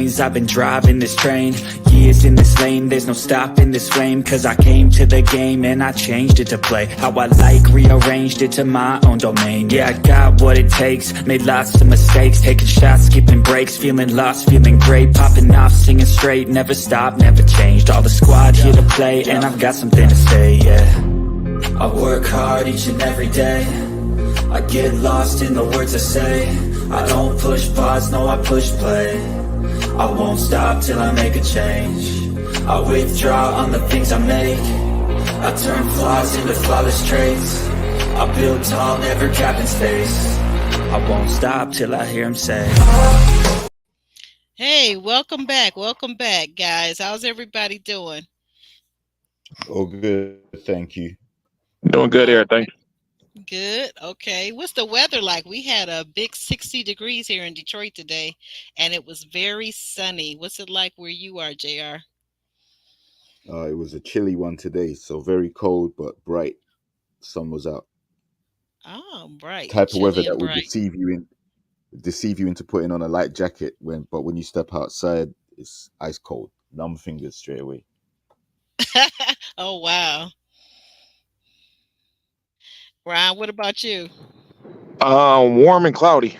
lanes. I've been driving this train, years in this lane. There's no stopping this flame, cause I came to the game and I changed it to play how I like, rearranged it to my own domain. Yeah, I got what it takes, made lots of mistakes, taking shots, skipping breaks, feeling lost, feeling great, popping off, singing straight, never stopped, never changed. All the squad here to play, and I've got something to say, yeah. I work hard each and every day, I get lost in the words I say. I don't push pause, no, I push play. I won't stop till I make a change. I withdraw on the things I make. I turn flaws into flawless traits. I build tall, never capping space. I won't stop till I hear him say, Hey, welcome back, guys. How's everybody doing? All good, thank you. Doing good All here, thank right, good. Okay, what's the weather like? We had a big 60 degrees here in Detroit today, and it was very sunny. What's it like where you are, JR? It was a chilly one today, so very cold but bright. Sun was out. Oh, bright, Type of weather chilly that and would bright. deceive you into putting on a light jacket when you step outside, it's ice cold. Numb fingers straight away. Oh, wow. Ryan, what about you? you. Warm and cloudy.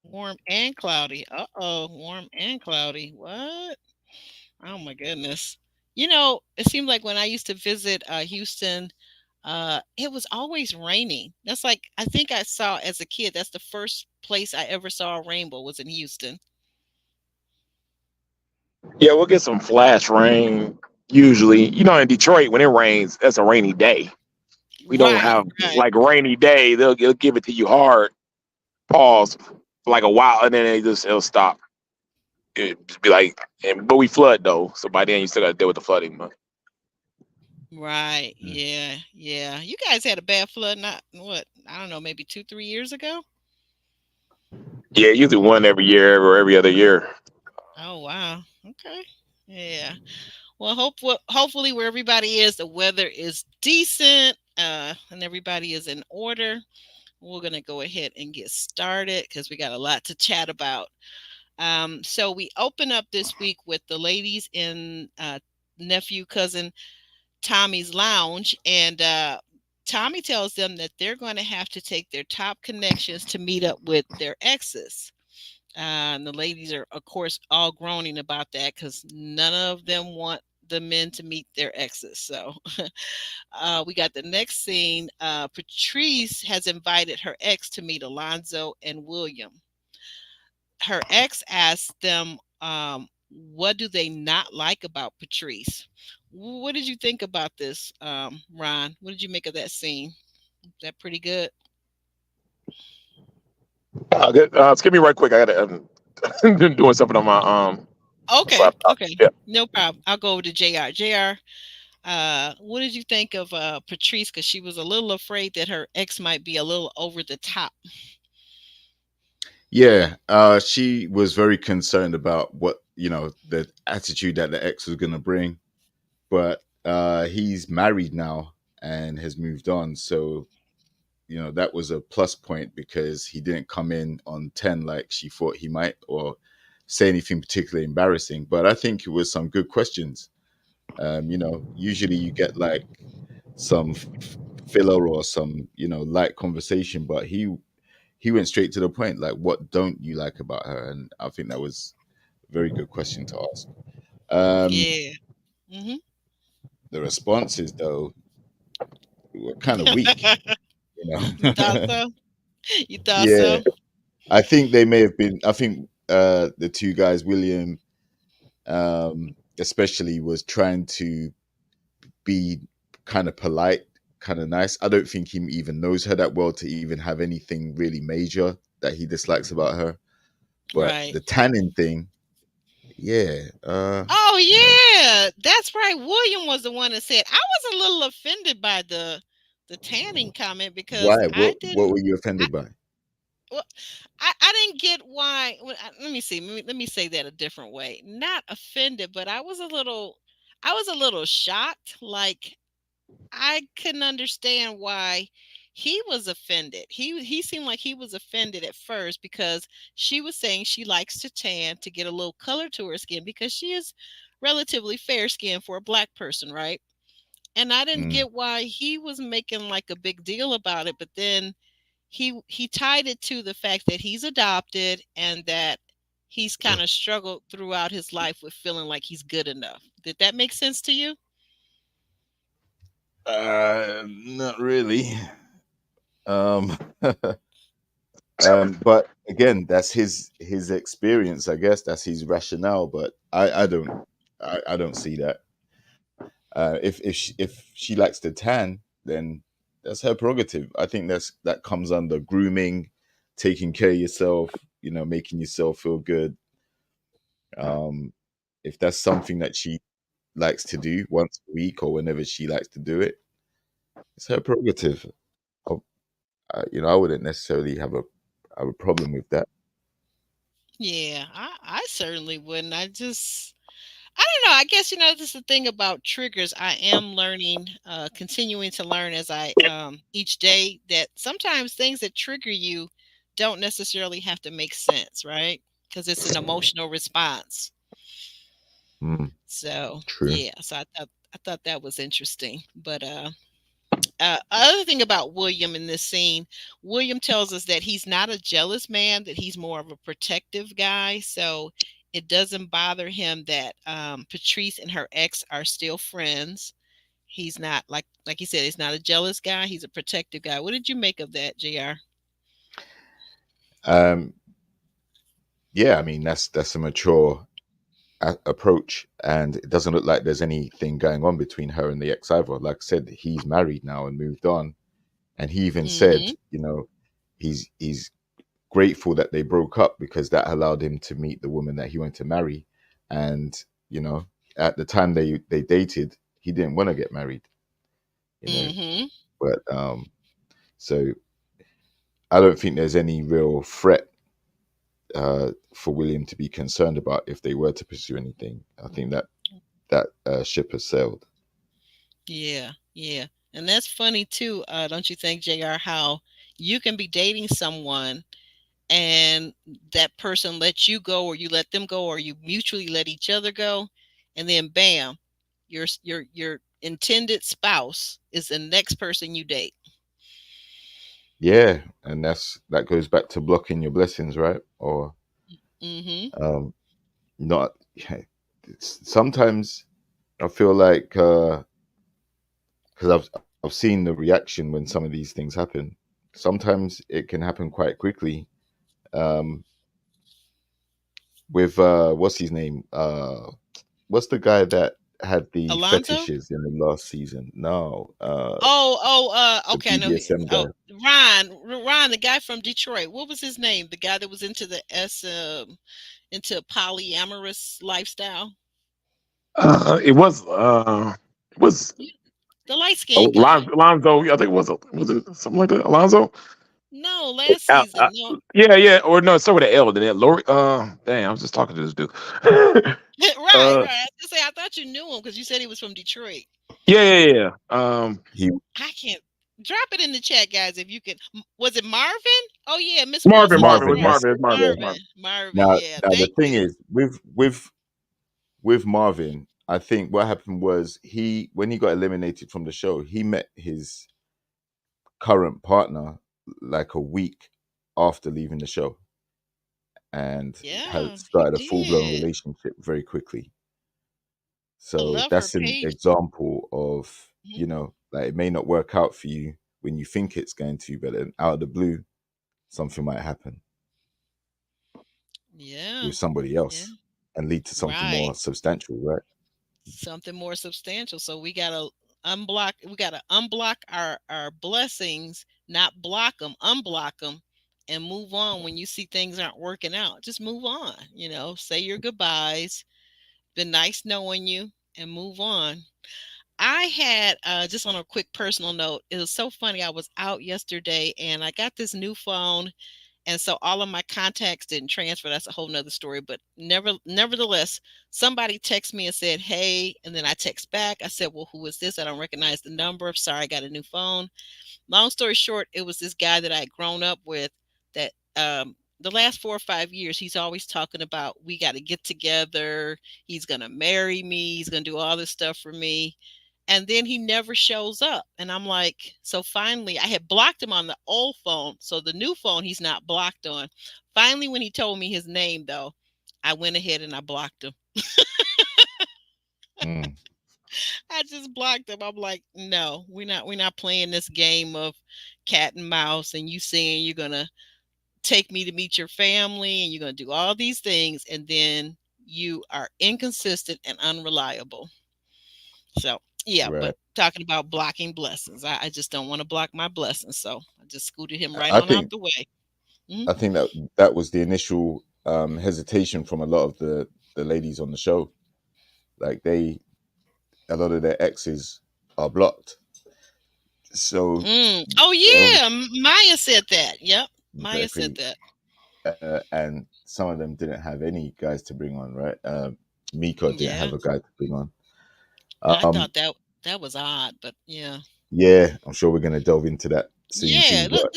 Warm and cloudy. Uh-oh, warm and cloudy. What? Oh my goodness. It seemed like when I used to visit Houston, it was always raining. That's like I think I saw as a kid. That's the first place I ever saw a rainbow was in Houston. Yeah, we'll get some flash rain usually. In Detroit, when it rains, that's a rainy day. We don't Right, have right. like a rainy day. They'll give it to you hard, pause for like a while, and then it'll stop. It just be like, but we flood though, so by then you still got to deal with the flooding. But Right. Mm. Yeah. Yeah. You guys had a bad flood not what? I don't know, maybe 2, 3 years ago? yeah, usually one every year or every other year. Oh wow. Okay. Yeah. Well, hopefully where everybody is, the weather is decent, and everybody is in order. We're gonna go ahead and get started because we got a lot to chat about. So we open up this week with the ladies in nephew cousin Tommy's lounge, and Tommy tells them that they're going to have to take their top connections to meet up with their exes. And the ladies are, of course, all groaning about that because none of them want the men to meet their exes. So we got the next scene. Patrice has invited her ex to meet Alonzo and William. Her ex asked them, what do they not like about Patrice? What did you think about this, Ron? What did you make of that scene? Is that pretty good? Skip me right quick. I got to doing something on my Okay, laptop. okay, Yeah. no problem. I'll go over to JR. JR, what did you think of Patrice? Because she was a little afraid that her ex might be a little over the top. Yeah, she was very concerned about the attitude that the ex was going to bring, but he's married now and has moved on, so that was a plus point because he didn't come in on 10 like she thought he might, or say anything particularly embarrassing. But I think it was some good questions. Usually you get like some filler or some light conversation, but he went straight to the point, like, what don't you like about her? And I think that was a very good question to ask. um Yeah. Hmm. the responses though were kind of weak, You thought you know. so? You thought Yeah, so? I think they may have been. I think the two guys, William, especially, was trying to be kind of polite, kind of nice. I don't think he even knows her that well to even have anything really major that he dislikes about her. But Right. the tanning thing, yeah, Oh no. yeah, that's right. William was the one that said I was a little offended by the tanning comment because Why? I What didn't. were you I offended by? well, I didn't get why. Let me see. Let me say that a different way. Not offended, but I was a little shocked. Like I couldn't understand why he was offended. He seemed like he was offended at first because she was saying she likes to tan to get a little color to her skin because she is relatively fair skinned for a black person, right? And I didn't Mm. get why he was making like a big deal about it, but then he tied it to the fact that he's adopted and that he's kind of struggled throughout his life with feeling like he's good enough. Did that make sense to you? Not really. Um, but again, that's his experience. I guess that's his rationale. But I don't see that. If she likes to tan, then that's her prerogative. I think that comes under grooming, taking care of yourself. You know, making yourself feel good. Um, if that's something that she likes to do once a week or whenever she likes to do it, it's her prerogative. I wouldn't necessarily have a problem with that. Yeah, I certainly wouldn't. I don't know. I guess this is the thing about triggers. I am learning, continuing to learn as I each day that sometimes things that trigger you don't necessarily have to make sense, right? Because it's an emotional response. Mm, So true. yeah, so I thought that was interesting. But other thing about William in this scene, William tells us that he's not a jealous man, that he's more of a protective guy. So it doesn't bother him that Patrice and her ex are still friends. He's not like you said, he's not a jealous guy. He's a protective guy. What did you make of that, Jr.? Um, yeah, I mean that's a mature approach, and it doesn't look like there's anything going on between her and the ex either. Like I said, he's married now and moved on, and he even said, Mm-hmm. he's grateful that they broke up because that allowed him to meet the woman that he wanted to marry, and you know, at the time they dated, he didn't want to get married, you know, Mm-hmm. but so I don't think there's any real threat for William to be concerned about if they were to pursue anything. I think that ship has sailed. Yeah, yeah. And that's funny too, don't you think, JR, how you can be dating someone and that person lets you go or you let them go or you mutually let each other go, and then bam, your intended spouse is the next person you date. Yeah, and that goes back to blocking your blessings, right? Or Mm-hmm. um, not. Sometimes I feel like because I've seen the reaction when some of these things happen. Sometimes it can happen quite quickly. Um, with what's his name? What's the guy that had the Alonzo? fetishes in the last season? No, the Okay, I know. BDSM Oh, guy. Ron, the guy from Detroit. What was his name? The guy that was into into polyamorous lifestyle. It was You- The light skinned guy. Alonzo. I think was it something like that? Alonzo. No, last season. No, Yeah, yeah, or no, start with an L. Then that Lori. Damn, I was just talking to this dude. right, uh, right. I was gonna say I thought you knew him because you said he was from Detroit. yeah, yeah, yeah. He I can't drop it in the chat, guys. If you can, was it Marvin? Oh yeah, Miss Marvin, Wilson. Marvin. That's Marvin, was right, That's Marvin, it. it's Marvin, Yeah. it's Marvin. Marvin. Now, Yeah, now the thank thing you. is with Marvin, I think what happened was he when he got eliminated from the show, he met his current partner like a week after leaving the show and had Yeah, he started a full blown did. relationship very quickly. I So love her that's an page. example of, Mhm. like it may not work out for you when you think it's going to, but then out of the blue, something might happen Yeah, with somebody yeah, else and lead to something right. more substantial, right? Something more substantial. So we gotta unblock our blessings, not block them, unblock them, and move on when you see things aren't working out. Just move on. Say your goodbyes. Been nice knowing you, and move on. I had just on a quick personal note. It was so funny. I was out yesterday and I got this new phone, And so all of my contacts didn't transfer. That's a whole nother story. But nevertheless, somebody texted me and said, "Hey," and then I text back. I said, "Well, who is this? I don't recognize the number. Sorry, I got a new phone." Long story short, it was this guy that I had grown up with that the last 4 or 5 years, he's always talking about we got to get together. He's going to marry me. He's going to do all this stuff for me. And then he never shows up. And I'm like, so finally, I had blocked him on the old phone. So the new phone, he's not blocked on. Finally, when he told me his name, though, I went ahead and I blocked him. Mm, I just blocked him. I'm like, no, we're not playing this game of cat and mouse and you saying you're gonna take me to meet your family and you're gonna do all these things and then you are inconsistent and unreliable. So yeah, right. but talking about blocking blessings, I just don't want to block my blessings. So I just scooted him right I on out think the way. Mhm. I think that that was the initial hesitation from a lot of the ladies on the show. Like a lot of their exes are blocked. So Oh obviously, yeah, Maya said that. Yep, Maya said exactly, that. and some of them didn't have any guys to bring on, right? Miko didn't Yeah, have a guy to bring on. I Um, thought that was odd, but yeah. yeah, I'm sure we're gonna delve into that soon Yeah, too. But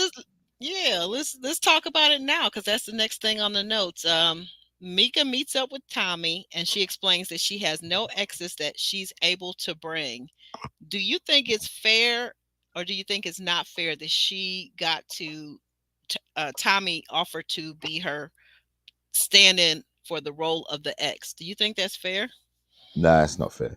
let's talk about it now because that's the next thing on the notes. Mika meets up with Tommy and she explains that she has no exes that she's able to bring. Do you think it's fair, or do you think it's not fair that she got Tommy offered to be her stand-in for the role of the ex? Do you think that's fair? nah, it's not fair.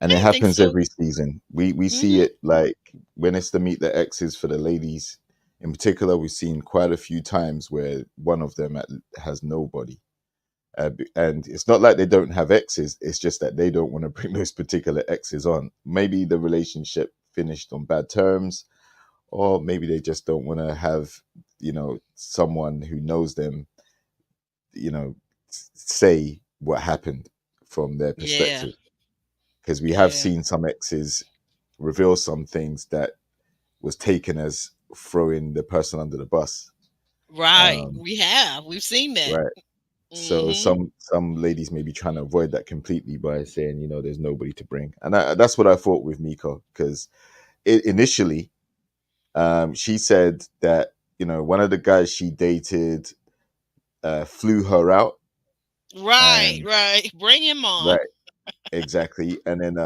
And I it didn't think happens so. every season. We see Hmm. it like when it's to meet the exes for the ladies. In particular, we've seen quite a few times where one of them has nobody, and it's not like they don't have exes. It's just that they don't want to bring those particular exes on. Maybe the relationship finished on bad terms, or maybe they just don't want to have someone who knows them, you know, say what happened from their Yeah, perspective. Because we have yeah. seen some exes reveal some things that was taken as throwing the person under the bus. Right. Um, We've seen that. right. So Hmm. some ladies may be trying to avoid that completely by saying, there's nobody to bring, and that's what I thought with Miko, because initially, she said that one of the guys she dated flew her out, Right, and right. Bring him on. right, exactly, and then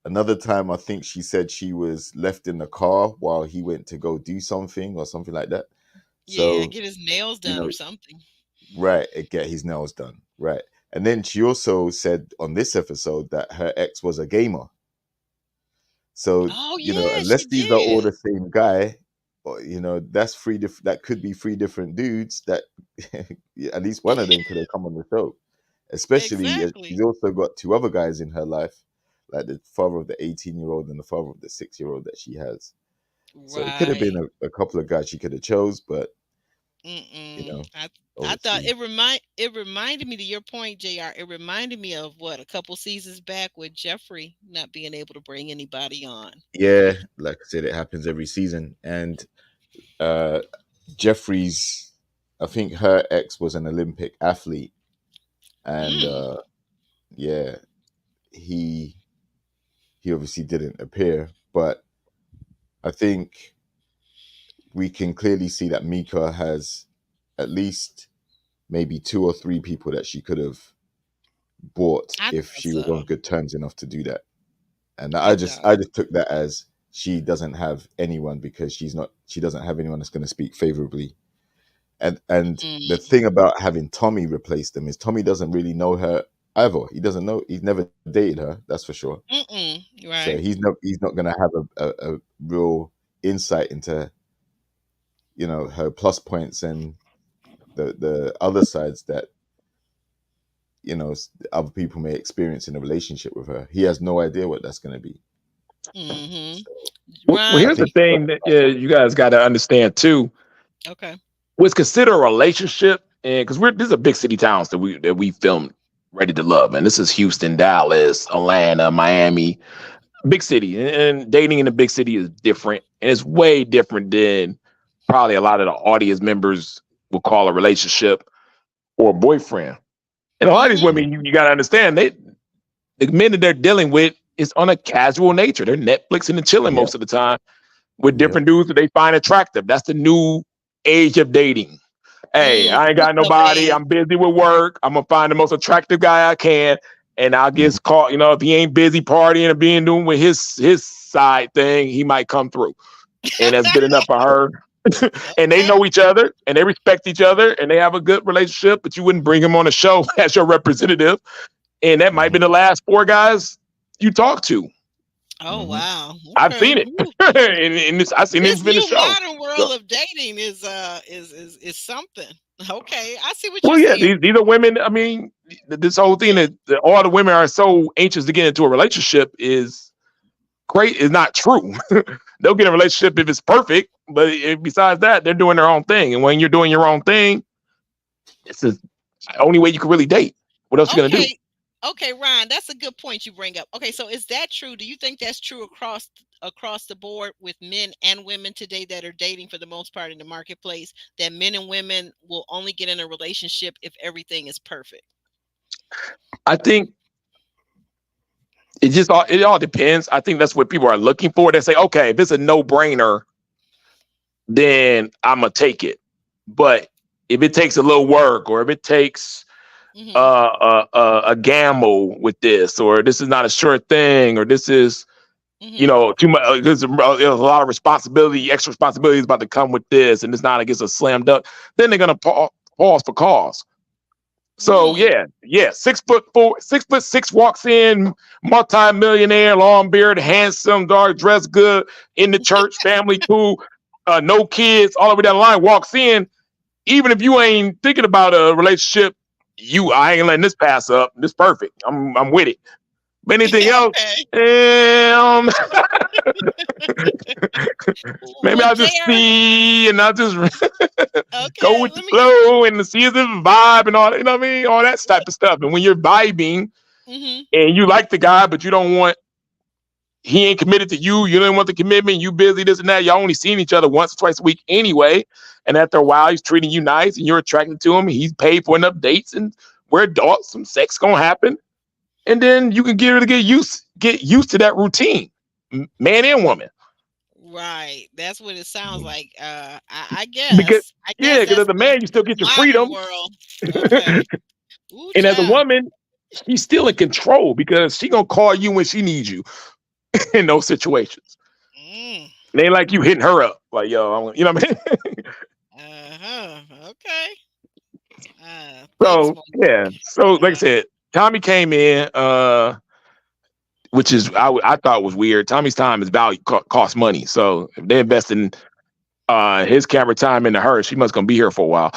another time, I think she said she was left in the car while he went to go do something or something like that. Yeah, So, get his nails you done or know, something. right, get his nails done. Right. And then she also said on this episode that her ex was a gamer. So, Oh yeah, she unless these are all did. the same guy, or, that's that could be three different dudes that at least one of them could have come on the show. Especially as Exactly. she's also got two other guys in her life, like the father of the 18-year-old and the father of the 6-year-old that she has. So it could have been Right. a couple of guys she could have chose, but you Mm-mm. know, I thought obviously, it reminded me, to your point, JR, it reminded me of what, a couple seasons back with Jeffrey not being able to bring anybody on. yeah, like I said, it happens every season. And uh Jeffrey's, I think her ex was an Olympic athlete, and Mm. yeah, he he obviously didn't appear, but I think we can clearly see that Mika has at least maybe two or three people that she could have bought I if thought she was on so. good terms enough to do that. And I I thought. just took that as she doesn't have anyone, because she doesn't have anyone that's going to speak favorably. And the Mm. thing about having Tommy replace them is Tommy doesn't really know her either. He doesn't know. He's never dated her, that's for sure. Mm-mm. So Right. he's not going to have a real insight into her plus points and the other sides that other people may experience in a relationship with her. He has no idea what that's going to be. Mm-hmm. So Well, I Right. here's the think thing that you guys got to understand too. Okay. What's considered a relationship, and because this is a big city towns that we filmed Ready to Love, and this is Houston, Dallas, Atlanta, Miami, big city, and dating in a big city is different, and it's way different than probably a lot of the audience members will call a relationship or a boyfriend. And a lot of these Mm-hmm. women, you got to understand, the men that they're dealing with is on a casual nature. They're Netflixing and chilling Yep. most of the time with Yep. different dudes that they find attractive. That's the new age of dating. Hey, I ain't got Crystal nobody. age. I'm busy with work. I'm gonna find the most attractive guy I can, and I'll get caught. You know, if he ain't busy partying or being doing with his side thing, he might come through, and that's good enough for her. And they Okay. know each other, and they respect each other, and they have a good relationship. But you wouldn't bring him on a show as your representative, and that might be the last four guys you talk to. Oh wow. I've Okay. seen it, Ooh. and I've seen him This finish new the show. modern world So, of dating is something. Okay, I see what you're well, yeah, saying. these are women. I mean, this whole thing that all the women are so anxious to get into a relationship is great. Is not true. They'll get in a relationship if it's perfect, but besides that, they're doing their own thing. And when you're doing your own thing, it's the only way you can really date. What else you gonna do? Okay. Okay, Ryan, that's a good point you bring up. Okay, so is that true? Do you think that's true across the board with men and women today that are dating for the most part in the marketplace? That men and women will only get in a relationship if everything is perfect. I think it all depends. I think that's what people are looking for. They say, okay, if it's a no brainer, then I'm gonna take it. But if it takes a little work, or if it takes Mm-hmm. a gamble with this, or this is not a sure thing, or this is Mm-hmm. too much. There's a lot of responsibility, extra responsibility is about to come with this, and it's not against a slam dunk. Then they're gonna pause for cause. So Mm. yeah, 6'4", 6'6" walks in, multi-millionaire, long beard, handsome, dark, dressed good, in the church, family cool, no kids, all the way down the line, walks in. Even if you ain't thinking about a relationship, I ain't letting this pass up. This perfect. I'm with it. But anything else, Okay. um, maybe Well, I'll just JR, see, and I'll just go okay, with the let me. flow and see the vibe and all that. You know what I mean? All that type of stuff. And when you're vibing Mm-hmm. and you like the guy, but you don't want, he ain't committed to you. You don't want the commitment. You busy, this and that. Y'all only seeing each other once or twice a week anyway. And after a while, he's treating you nice and you're attracted to him. He's paid for enough dates and we're adults. Some sex gonna happen. And then you can get used to that routine, man and woman. Right. That's what it sounds like. I Because guess. I yeah, guess because that's as a the man, you still get your modern freedom. world. Okay. Ooh, And as a child. woman, she's still in control because she gonna call you when she needs you in those situations. Mm. It ain't like you hitting her up like, yo, you know what I mean? Uh-huh. Okay. Thanks, So Mike. yeah. So like I Uh, said, Tommy came in, which is I thought was weird. Tommy's time is value costs money. So if they invest in his camera time into her, she must gonna be here for a while.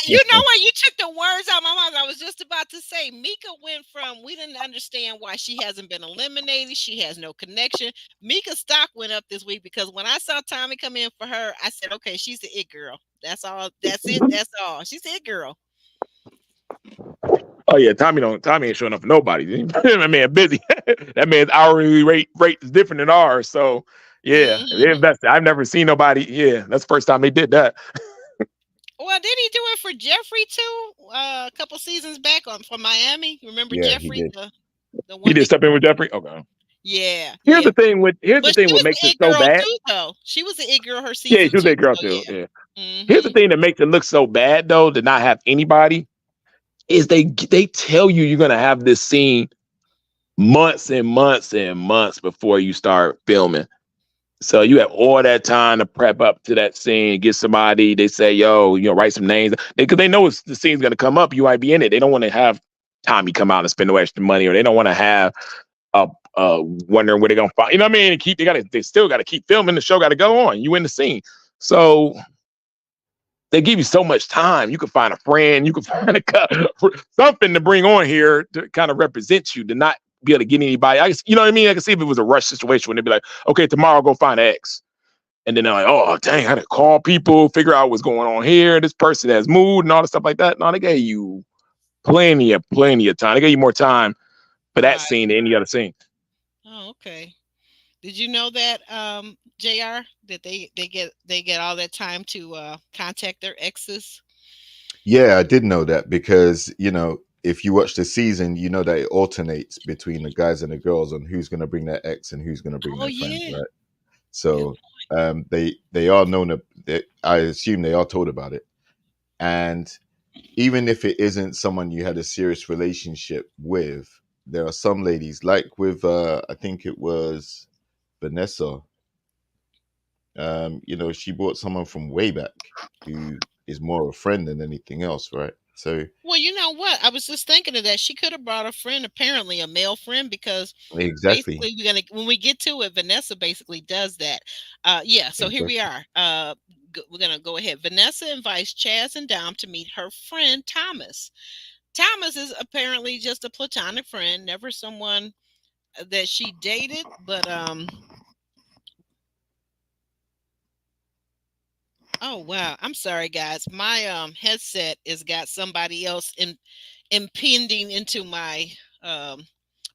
you know what? You took the words out of my mouth. I was just about to say, Mika went from we didn't understand why she hasn't been eliminated. She has no connection. Mika's stock went up this week because when I saw Tommy come in for her, I said, okay, she's the it girl. That's all. That's it. That's all. She's the it girl. Oh yeah, Tommy ain't showing up for nobody. That man busy. That man's hourly rate is different than ours. So yeah, they Hmm. invested. I've never seen nobody. Yeah, that's the first time they did that. Well, did he do it for Jeffrey too? A couple seasons back on from Miami. Remember Yeah, he Jeffrey, did. the He one did that step in with Jeffrey. Okay. yeah, Here's yeah. the thing with here's the But thing she what was makes the it it so girl bad. too, though. She was the it girl her Yeah, season she was two. that girl So too. yeah. Yeah. Here's the Hmm. thing that makes it look so bad though to not have anybody is they tell you you're gonna have this scene months and months and months before you start filming. So you have all that time to prep up to that scene, get somebody. They say, "Yo, write some names," because they know the scene's gonna come up. You might be in it. They don't want to have Tommy come out and spend no extra money, or they don't want to have uh wondering where they're gonna find. You know what I mean? They still gotta keep filming. The show got to go on. You in the scene, so they give you so much time. You can find a friend, you can find something to bring on here to kind of represent you, to not be able to get anybody. You know what I mean? I can see if it was a rush situation when they'd be like, okay, tomorrow go find an X. And then they're like, oh, dang, I had to call people, figure out what's going on here. This person has moved and all this stuff like that. No, they gave you plenty of time. They gave you more time for that Right. scene than any other scene. Oh, okay. Did you know that Jr. That they get all that time to contact their exes. Yeah, I did know that because, if you watch the season, you know that it alternates between the guys and the girls on who's going to bring their ex and who's going to bring Oh their friend, yeah, right? good. So they are known. I assume they are told about it, and even if it isn't someone you had a serious relationship with, there are some ladies like with I think it was Vanessa. She brought someone from way back who is more a friend than anything else, right? So Well, you know what? I was just thinking of that. She could have brought a friend, apparently a male friend, because exactly, basically we're gonna when we get to it, Vanessa basically does that. Yeah. So here we exactly. are. We're gonna go ahead. Vanessa invites Chaz and Dom to meet her friend Thomas. Thomas is apparently just a platonic friend, never someone that she dated, but oh wow, I'm sorry guys. My headset has got somebody else impending into um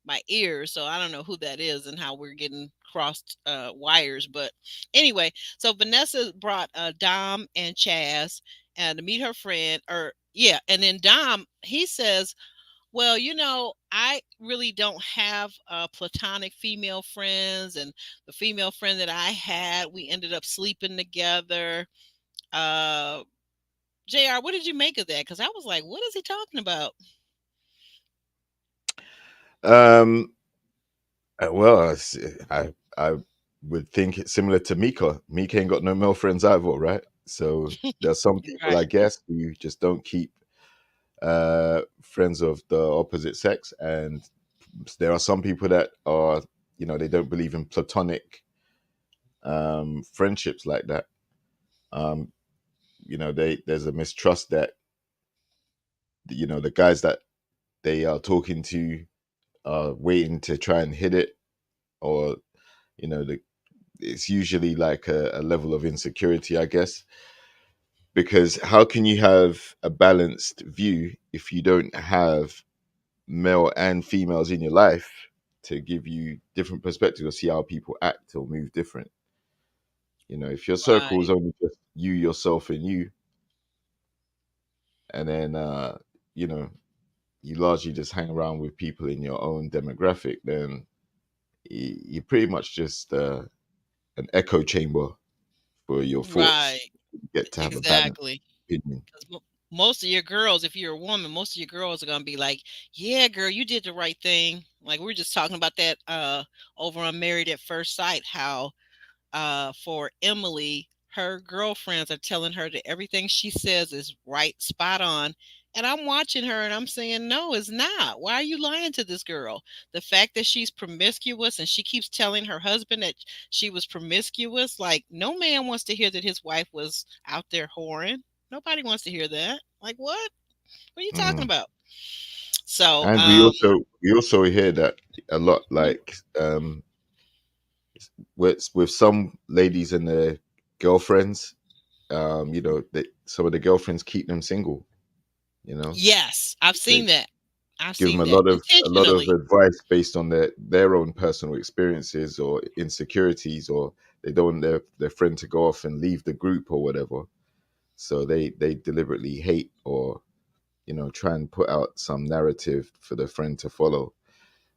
my ears, so I don't know who that is and how we're getting crossed wires. But anyway, so Vanessa brought Dom and Chaz and to meet her friend, or yeah, and then Dom he says, well, I really don't have platonic female friends, and the female friend that I had, we ended up sleeping together. uh JR, what did you make of that? Because I was like, what is he talking about? Um, well, I would think it's similar to Mika. Mika ain't got no male friends either, right? So there's some people, I Right. guess, who just don't keep friends of the opposite sex, and there are some people that are, they don't believe in platonic friendships like that. Um, there's a mistrust that the guys that they are talking to are waiting to try and hit it, or it's usually like a level of insecurity, I guess, because how can you have a balanced view if you don't have male and females in your life to give you different perspectives or see how people act or move different? If your circle is Right. only just you, yourself, and you, and then you know you largely just hang around with people in your own demographic, then you're pretty much just an echo chamber for your thoughts. Right. You get to have a balanced Exactly. opinion. 'Cause most of your girls, if you're a woman, most of your girls are gonna be like, "Yeah, girl, you did the right thing." Like we were just talking about that over on Married at First Sight, how for Emily, her girlfriends are telling her that everything she says is right, spot on. And I'm watching her and I'm saying, no, it's not. Why are you lying to this girl? The fact that she's promiscuous and she keeps telling her husband that she was promiscuous, like, no man wants to hear that his wife was out there whoring. Nobody wants to hear that. Like, what? What are you talking Mm. about? So, And we also hear that a lot, mhm. like with some ladies and their girlfriends. That some of the girlfriends keep them single. You know, Yes, I've they seen that. I've give them seen a that lot of intentionally. advice based on their own personal experiences or insecurities, or they don't want their friend to go off and leave the group or whatever. So they deliberately hate, or try and put out some narrative for the friend to follow,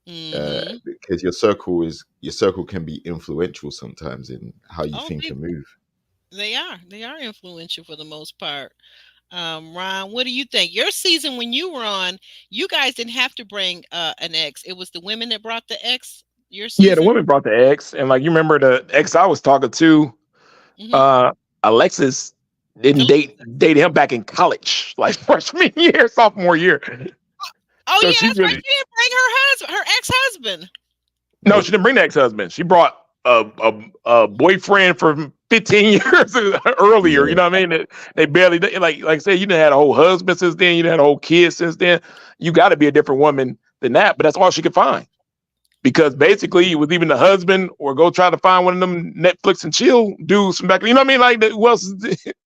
Hmm. because your circle can be influential sometimes in how you Oh, think and move. they are influential for the most part. Ron, what do you think? Your season when you were on, you guys didn't have to bring an ex. It was the women that brought the ex. Your Yeah, the season. women brought the ex, and like you remember the ex I was talking to, Hmm. uh, Alexis didn't date him back in college, like freshman year, sophomore year. Oh So yeah, she that's right. really She didn't bring her husband, her ex-husband. no, Nope. she didn't bring the ex husband. She brought a boyfriend from 15 years earlier. Yeah. You know what I mean? They barely like I said, you done had a whole husband since then. You done had a whole kid since then. You got to be a different woman than that. But that's all she could find, because basically it was even the husband or go try to find one of them Netflix and chill dudes from back. You know what I mean? Like who else?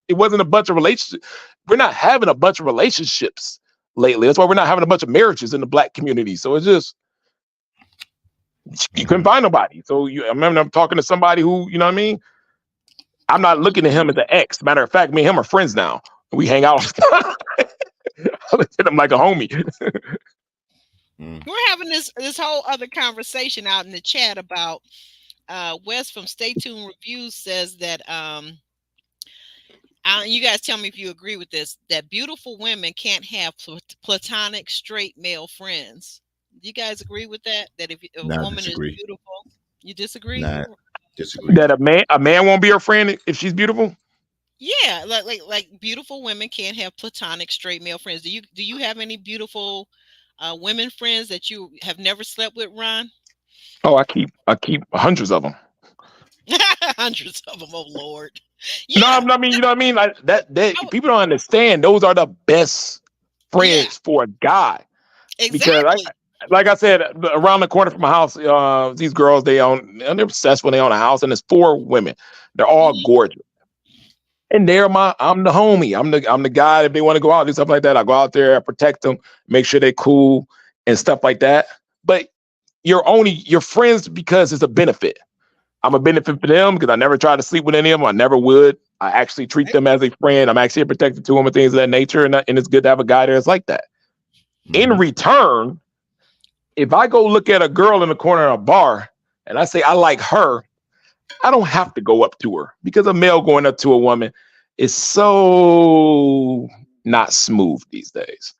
It wasn't a bunch of relationships. We're not having a bunch of relationships lately. That's why we're not having a bunch of marriages in the black community. So it's just You couldn't find nobody. So I remember I'm talking to somebody who, you know what I mean? I'm not looking at him as an ex. Matter of fact, me and him are friends now. We hang out. I look at him like a homie. We're having this whole other conversation out in the chat about Wes from Stay Tuned Reviews says that you guys tell me if you agree with this, that beautiful women can't have platonic straight male friends. Do you guys agree with that? That if a woman disagree. is beautiful, you disagree? Nah, disagree. That a man won't be her friend if she's beautiful? Yeah, like beautiful women can't have platonic straight male friends. Do you have any beautiful women friends that you have never slept with, Ron? Oh, I keep hundreds of them. Hundreds of them, oh Lord. No, Yeah. I mean, you know what I mean? Like that people don't understand. Those are the best friends for a guy. Because exactly. like I said, around the corner from my house, these girls, they're obsessed when they own a house, and there's 4 women. They're all gorgeous. And I'm the homie. I'm the guy. If they want to go out, do stuff like that, I go out there, I protect them, make sure they're cool and stuff like that. But you're friends because it's a benefit. I'm a benefit for them because I never try to sleep with any of them. I never would. I actually treat them as a friend. I'm actually a protector to them and things of that nature. And it's good to have a guy there that's like that. In return, if I go look at a girl in the corner of a bar and I say I like her, I don't have to go up to her because a male going up to a woman is so not smooth these days.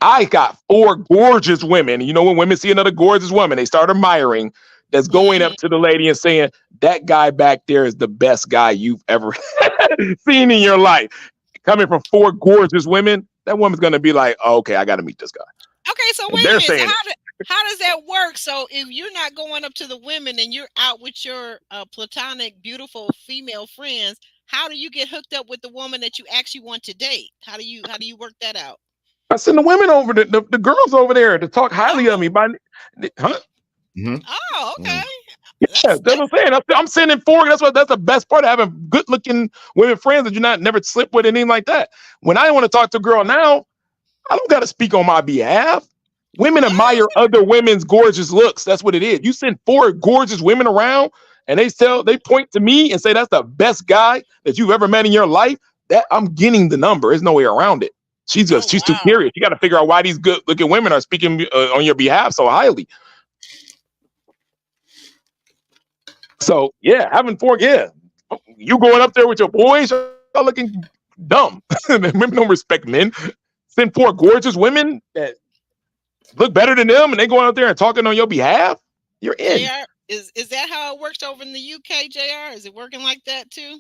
I got 4 gorgeous women. You know, when women see another gorgeous woman, they start admiring. That's going up to the lady and saying, that guy back there is the best guy you've ever seen in your life. Coming from 4 gorgeous women, that woman's going to be like, oh, okay, I got to meet this guy. Okay, so wait a minute. So how does that work? So if you're not going up to the women and you're out with your platonic, beautiful female friends, how do you get hooked up with the woman that you actually want to date? How do you work that out? I send the women over, the girls over there to talk highly of me. Huh? Oh, okay. Yeah, that's what I'm saying. I'm sending 4. That's the best part of having good looking women friends that you're not never slept with anything like that. When I want to talk to a girl now, I don't got to speak on my behalf. Women admire other women's gorgeous looks. That's what it is. You send 4 gorgeous women around and they point to me and say, that's the best guy that you've ever met in your life. That I'm getting the number. There's no way around it. She's too curious. You got to figure out why these good looking women are speaking on your behalf so highly. So yeah, having 4, you going up there with your boys, y'all looking dumb. Women don't respect men. Send 4 gorgeous women that look better than them, and they going out there and talking on your behalf. You're in. JR, is that how it works over in the UK, JR? Is it working like that too?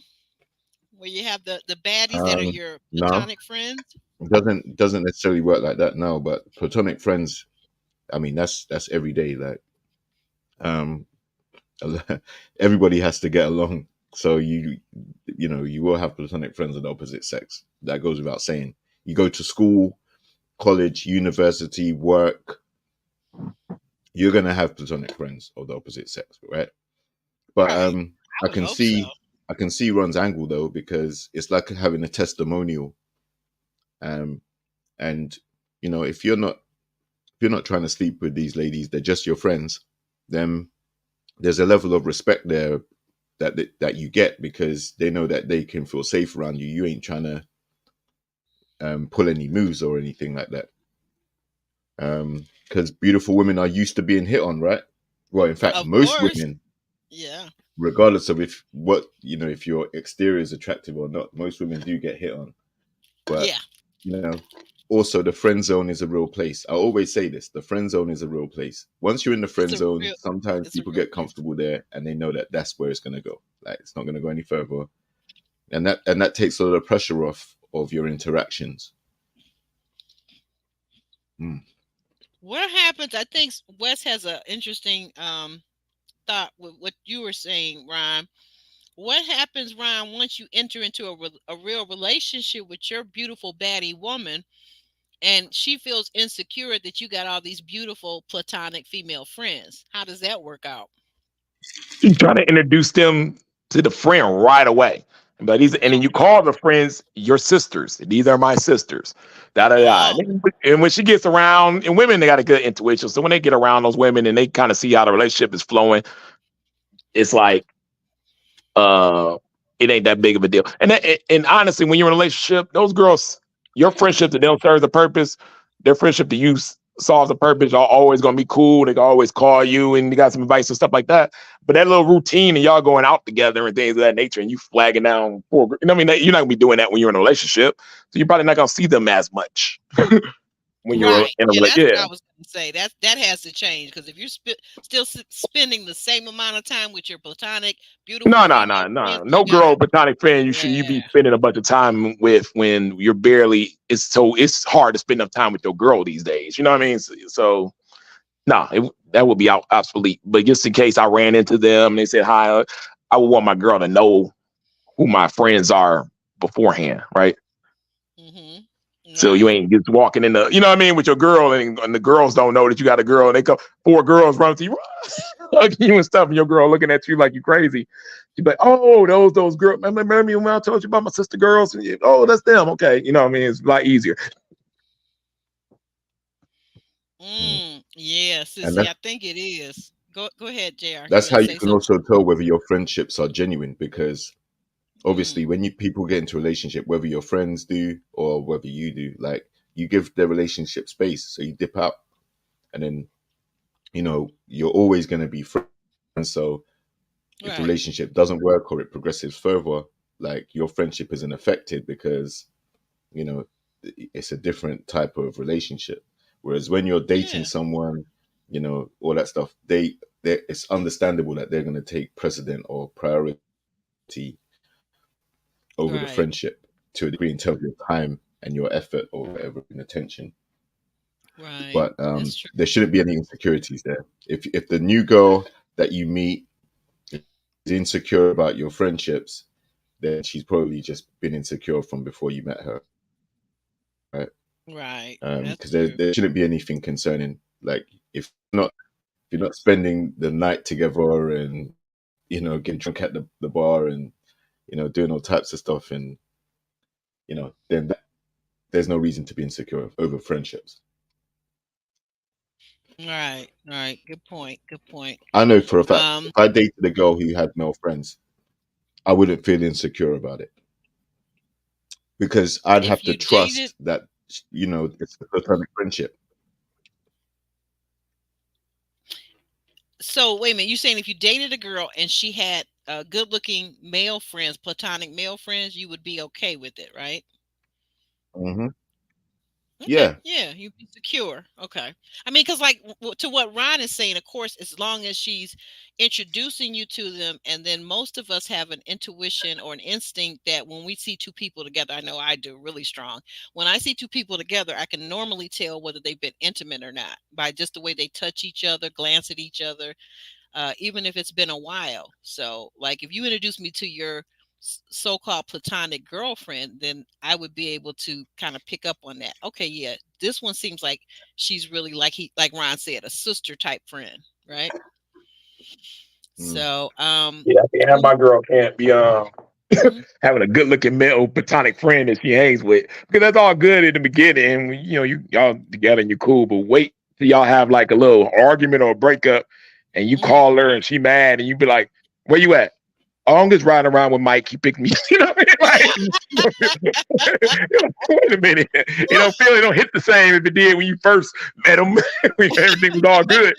Where you have the baddies that are your platonic friends? It doesn't necessarily work like that, no, but platonic friends, I mean, that's every day. Like, everybody has to get along. So you will have platonic friends of the opposite sex. That goes without saying. You go to school, college, university, work, you're gonna have platonic friends of the opposite sex, right? But I can see Ron's angle though, because it's like having a testimonial. And if you're not trying to sleep with these ladies, they're just your friends, then there's a level of respect there that you get because they know that they can feel safe around you. You ain't trying to pull any moves or anything like that. Because beautiful women are used to being hit on, right? Well, in fact, most women, regardless of if your exterior is attractive or not, most women do get hit on. But also the friend zone is a real place. I always say this: the friend zone is a real place. Once you're in the friend zone, sometimes people get comfortable there, and they know that that's where it's going to go. Like, it's not going to go any further, and that takes a lot of pressure off of your interactions. What happens? I think Wes has an interesting thought with what you were saying, Ryan. What happens, Ryan, once you enter into a real relationship with your beautiful baddie woman, and she feels insecure that you got all these beautiful platonic female friends? How does that work out? You try to introduce them to the friend right away. But these, and then you call the friends your sisters. These are my sisters. Da da da. Oh, And when she gets around, and women, they got a good intuition. So when they get around those women and they kind of see how the relationship is flowing, it's like uh it ain't that big of a deal. And honestly, when you're in a relationship, those girls, your friendship to them serves a purpose. Their friendship to you solves a purpose. Y'all always gonna be cool. They can always call you and you got some advice and stuff like that. But that little routine and y'all going out together and things of that nature, and you flagging down for, you know what I mean, you're not gonna be doing that when you're in a relationship. So you're probably not gonna see them as much when you're right. in a Yeah, relationship. that's what Yeah. I was going to say. That has to change because if you're still spending the same amount of time with your platonic, beautiful No, no, female no, no. friends, you No gotta, girl platonic friend you yeah, be spending a bunch of time with when you're barely, it's hard to spend enough time with your girl these days. You know what I mean? So no, that would be obsolete. But just in case I ran into them and they said hi, I would want my girl to know who my friends are beforehand, right? So you right. ain't just walking in the, you know what I mean, with your girl, and the girls don't know that you got a girl, and they come four girls run to you, hugging you and stuff, and your girl looking at you like you crazy. She's like, "Oh, those girls. Remember me when I told you about my sister girls? And oh, that's them. Okay, you know what I mean? It's a lot easier." Mm. Yeah, And sissy, I think it is. Go ahead, Jr. You that's want how to you say can something? also tell whether your friendships are genuine, because obviously Mm, when you people get into a relationship, whether your friends do or whether you do, like, you give the relationship space, so you dip out, and then you're always going to be friends. So if the right. relationship doesn't work or it progresses further, like, your friendship isn't affected because you know it's a different type of relationship. Whereas when you're dating Yeah. someone, all that stuff, it's understandable that they're going to take precedent or priority over the Right. friendship to a degree in terms of your time and your effort or whatever and attention. Right. But That's true. there shouldn't be any insecurities there. If the new girl that you meet is insecure about your friendships, then she's probably just been insecure from before you met her, right? Right. Because That's there true. there shouldn't be anything concerning. Like, if you're not spending the night together and getting drunk at the bar and doing all types of stuff, and then there's no reason to be insecure over friendships. Right. Right. Good point. Good point. I know for a fact, Um, if I dated a girl who had male friends, I wouldn't feel insecure about it because I'd if have to you dated, trust that it's a platonic friendship. so wait a minute, you saying if you dated a girl and she had good-looking male friends, platonic male friends, you would be okay with it, right? Hmm. Okay, Yeah. yeah, you'd be secure. Okay, I mean, because like to what Ron is saying, of course, as long as she's introducing you to them, and then most of us have an intuition or an instinct that when we see two people together, I know I do really strong. When I see two people together, I can normally tell whether they've been intimate or not by just the way they touch each other, glance at each other, even if it's been a while. So, like, if you introduce me to your so-called platonic girlfriend, then I would be able to kind of pick up on that. Okay, yeah, this one seems like she's really like Ron said, a sister type friend, right? Mm. So, Yeah, I can't have who? my girl can't be Mhm. having a good looking male platonic friend that she hangs with, because that's all good in the beginning. Y'all together and you're cool, but wait till y'all have like a little argument or a breakup, and you Mhm. call her and she mad, and you be like, "Where you at?" "Oh, I'm just riding around with Mike. He picked me." You know what I mean? Like, you're like, wait a minute. It don't hit the same as it did when you first met him, when everything was all good.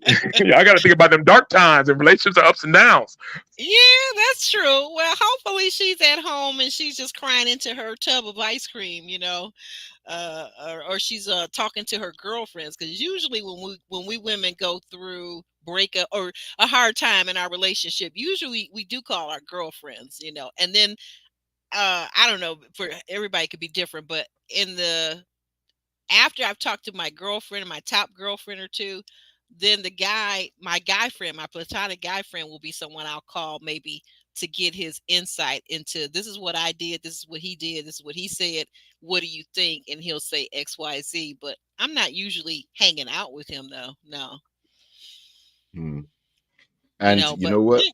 I got to think about them dark times, and relationships are ups and downs. Yeah, that's true. Well, hopefully she's at home and she's just crying into her tub of ice cream, or she's talking to her girlfriends, because usually when we women go through breakup or a hard time in our relationship, usually we do call our girlfriends, and then I don't know, for everybody could be different, but in the after I've talked to my girlfriend, my top girlfriend or two, then my guy friend, my platonic guy friend will be someone I'll call maybe to get his insight into, this is what I did, this is what he did, this is what he said. What do you think? And he'll say XYZ, but I'm not usually hanging out with him though. No, Mm. And you but know what? yeah.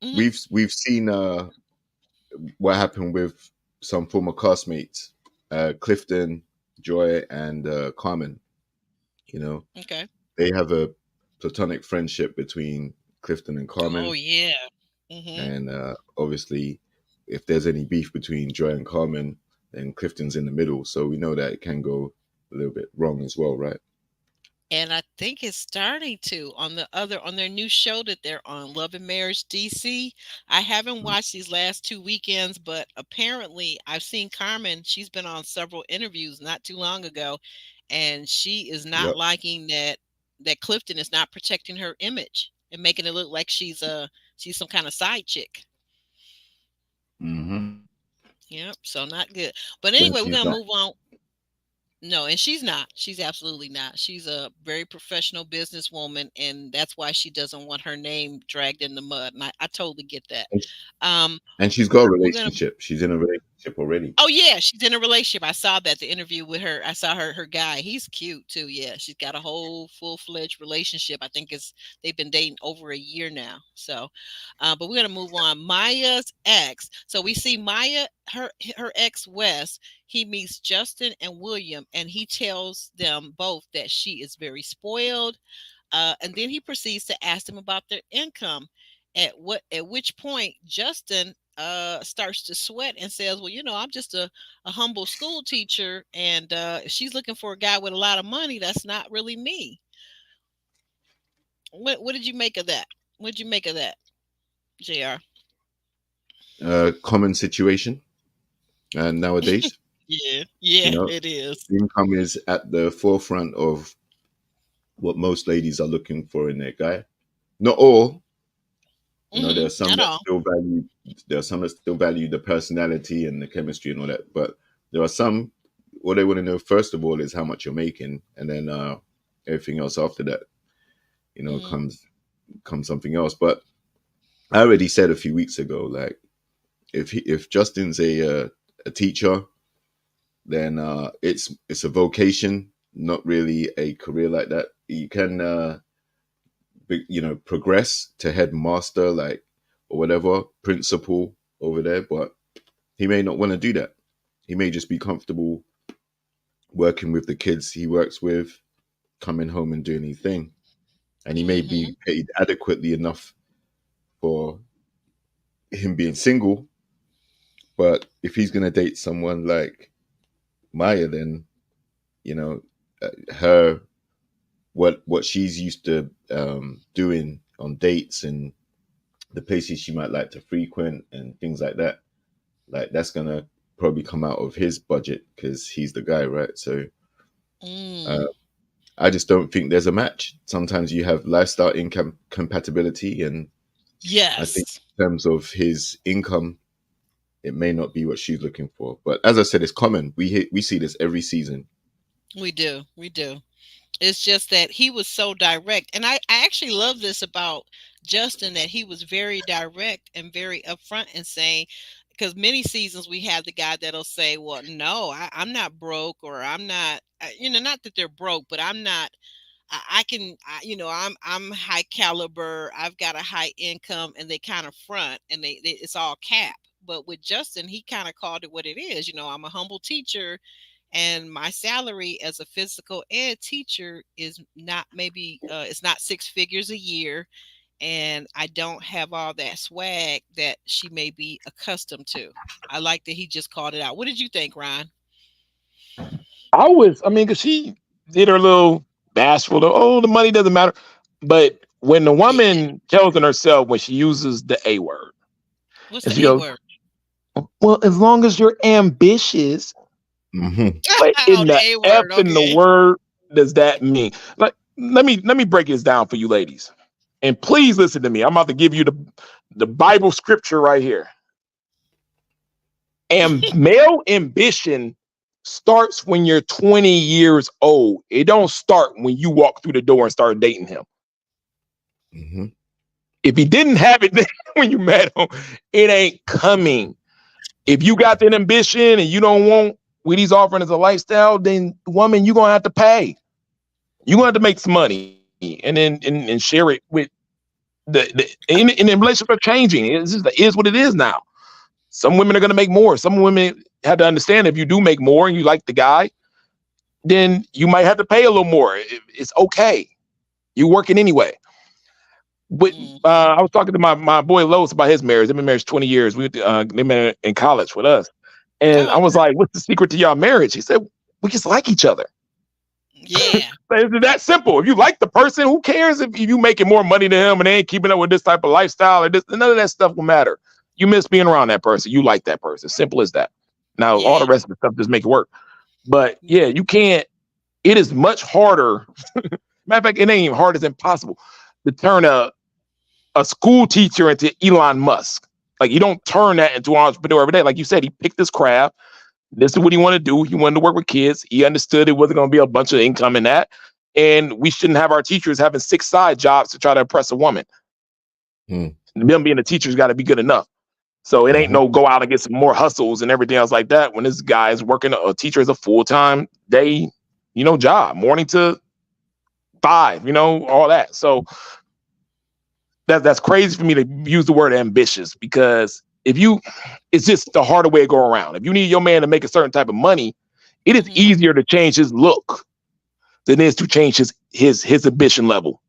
Hmm. We've seen what happened with some former castmates, Clifton, Joy, and Carmen. You know, Okay. they have a platonic friendship between Clifton and Oh Carmen, yeah. Mm-hmm. and obviously, if there's any beef between Joy and Carmen, then Clifton's in the middle. So we know that it can go a little bit wrong as well, right? And I think it's starting to on their new show that they're on, Love and Marriage DC. I haven't watched these last 2 weekends, but apparently I've seen Carmen. She's been on several interviews not too long ago, and she is not Yep. liking that Clifton is not protecting her image and making it look like she's some kind of side chick. Mm-hmm. Yep, so not good. But When anyway, we're she's gonna not. move on. No, and she's not. She's absolutely not. She's a very professional businesswoman, and that's why she doesn't want her name dragged in the mud. And I totally get that. And Um, and she's got a we're gonna relationship. She's in a relationship already. Oh yeah, she's in a relationship. I saw that the interview with her. I saw her guy. He's cute too. Yeah, she's got a whole full-fledged relationship. I think it's they've been dating over a year now. So, but we're gonna move on. Maya's ex. So we see Maya, her ex Wes. He meets Justin and William, and he tells them both that she is very spoiled. And then he proceeds to ask them about their income. At which point Justin starts to sweat and says, "Well, I'm just a humble school teacher, and if she's looking for a guy with a lot of money, that's not really me." What did you make of that? What did you make of that, Jr.? Common situation nowadays. Yeah, You yeah, know, it is. income is at the forefront of what most ladies are looking for in their guy. Not all. You know, there are some Not that all. still value. There are some that still value the personality and the chemistry and all that. But there are some. What they want to know first of all is how much you're making, and then everything else after that, Mm-hmm. comes something else. But I already said a few weeks ago, like if Justin's a teacher, then it's a vocation, not really a career like that. You can progress to headmaster, like, or whatever, principal over there, but he may not want to do that. He may just be comfortable working with the kids he works with, coming home and doing his thing, and he may Mm-hmm. be paid adequately enough for him being single. But if he's gonna date someone like Maya, then you know her what she's used to doing on dates and the places she might like to frequent and things like that, like that's gonna probably come out of his budget because he's the guy, right? So uh, Mm. I just don't think there's a match. Sometimes you have lifestyle income compatibility, and I think Yes, in terms of his income, it may not be what she's looking for. But as I said, it's common. We see this every season. we do. We do. It's just that he was so direct. And I actually love this about Justin, that he was very direct and very upfront and saying, because many seasons we have the guy that'll say, well, no, I'm not broke, or I'm not, not that they're broke, but I'm not, I can, I'm high caliber. I've got a high income, and they kind of front, and it's all cap. But with Justin, he kind of called it what it is. I'm a humble teacher, and my salary as a physical ed teacher is not, maybe it's not six figures a year, and I don't have all that swag that she may be accustomed to. I like that he just called it out. What did you think, Ryan? I mean, because she did her little bashful, the money doesn't matter. But when the Yeah. woman tells on herself, when she uses the A word, What's and the she A goes, word? well, as long as you're ambitious, Hmm. what Oh, in the the A F word. in the Okay. word does that mean? Like, let me break this down for you ladies. And please listen to me. I'm about to give you the Bible scripture right here. And male ambition starts when you're 20 years old. It don't start when you walk through the door and start dating him. Hmm. If he didn't have it when you met him, it ain't coming. If you got that ambition and you don't want what he's offering as a lifestyle, then woman, you're gonna have to pay. You're gonna have to make some money and share it with the and the relationships are changing. Is what it is now. Some women are going to make more. Some women have to understand if you do make more and you like the guy, then you might have to pay a little more. It's okay. You're working anyway. But Mm-hmm. I was talking to my boy Lois about his marriage. They've been married 20 years. They met in college with us. And Oh, I was like, what's the secret to y'all marriage? He said, we just like each other. yeah. It's that simple. If you like the person, who cares if you making more money than him and they ain't keeping up with this type of lifestyle or this? None of that stuff will matter. You miss being around that person. You like that person. Simple as that. Now, all Yeah. the rest of the stuff just make it work. But yeah, you can't. It is much harder. Matter of fact, it ain't even hard. It's impossible to turn a school teacher into Elon Musk. Like, you don't turn that into an entrepreneur every day. Like you said, he picked this craft. This is what he wanted to do. He wanted to work with kids. He understood it wasn't going to be a bunch of income in that. And we shouldn't have our teachers having 6 side jobs to try to impress a woman. Them being a teacher's got to be good enough. So it ain't no go out and get some more hustles and everything else like that. When this guy is working, a teacher is a full-time day, job, morning to 5, all that. So that's crazy for me to use the word ambitious, because it's just the harder way to go around. If you need your man to make a certain type of money, it is easier to change his look than it is to change his ambition level.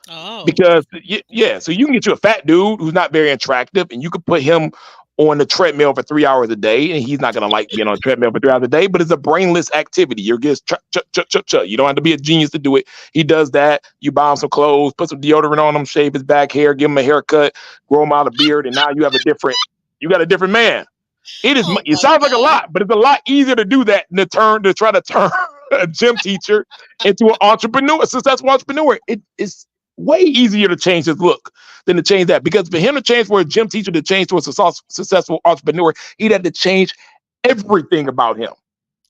Oh. Because so you can get you a fat dude who's not very attractive, and you could put him on the treadmill for 3 hours a day, and he's not gonna like being on a treadmill for 3 hours a day. But it's a brainless activity. You're just you don't have to be a genius to do it. He does that. You buy him some clothes, put some deodorant on him, shave his back hair, give him a haircut, grow him out a beard, and now you got a different man. Oh It my sounds like a God. lot, but it's a lot easier to do that than to try to turn a gym teacher into an entrepreneur, a successful entrepreneur. It's way easier to change his look than to change that. Because for him to change, for a gym teacher to change to a successful entrepreneur, he'd have to change everything about him,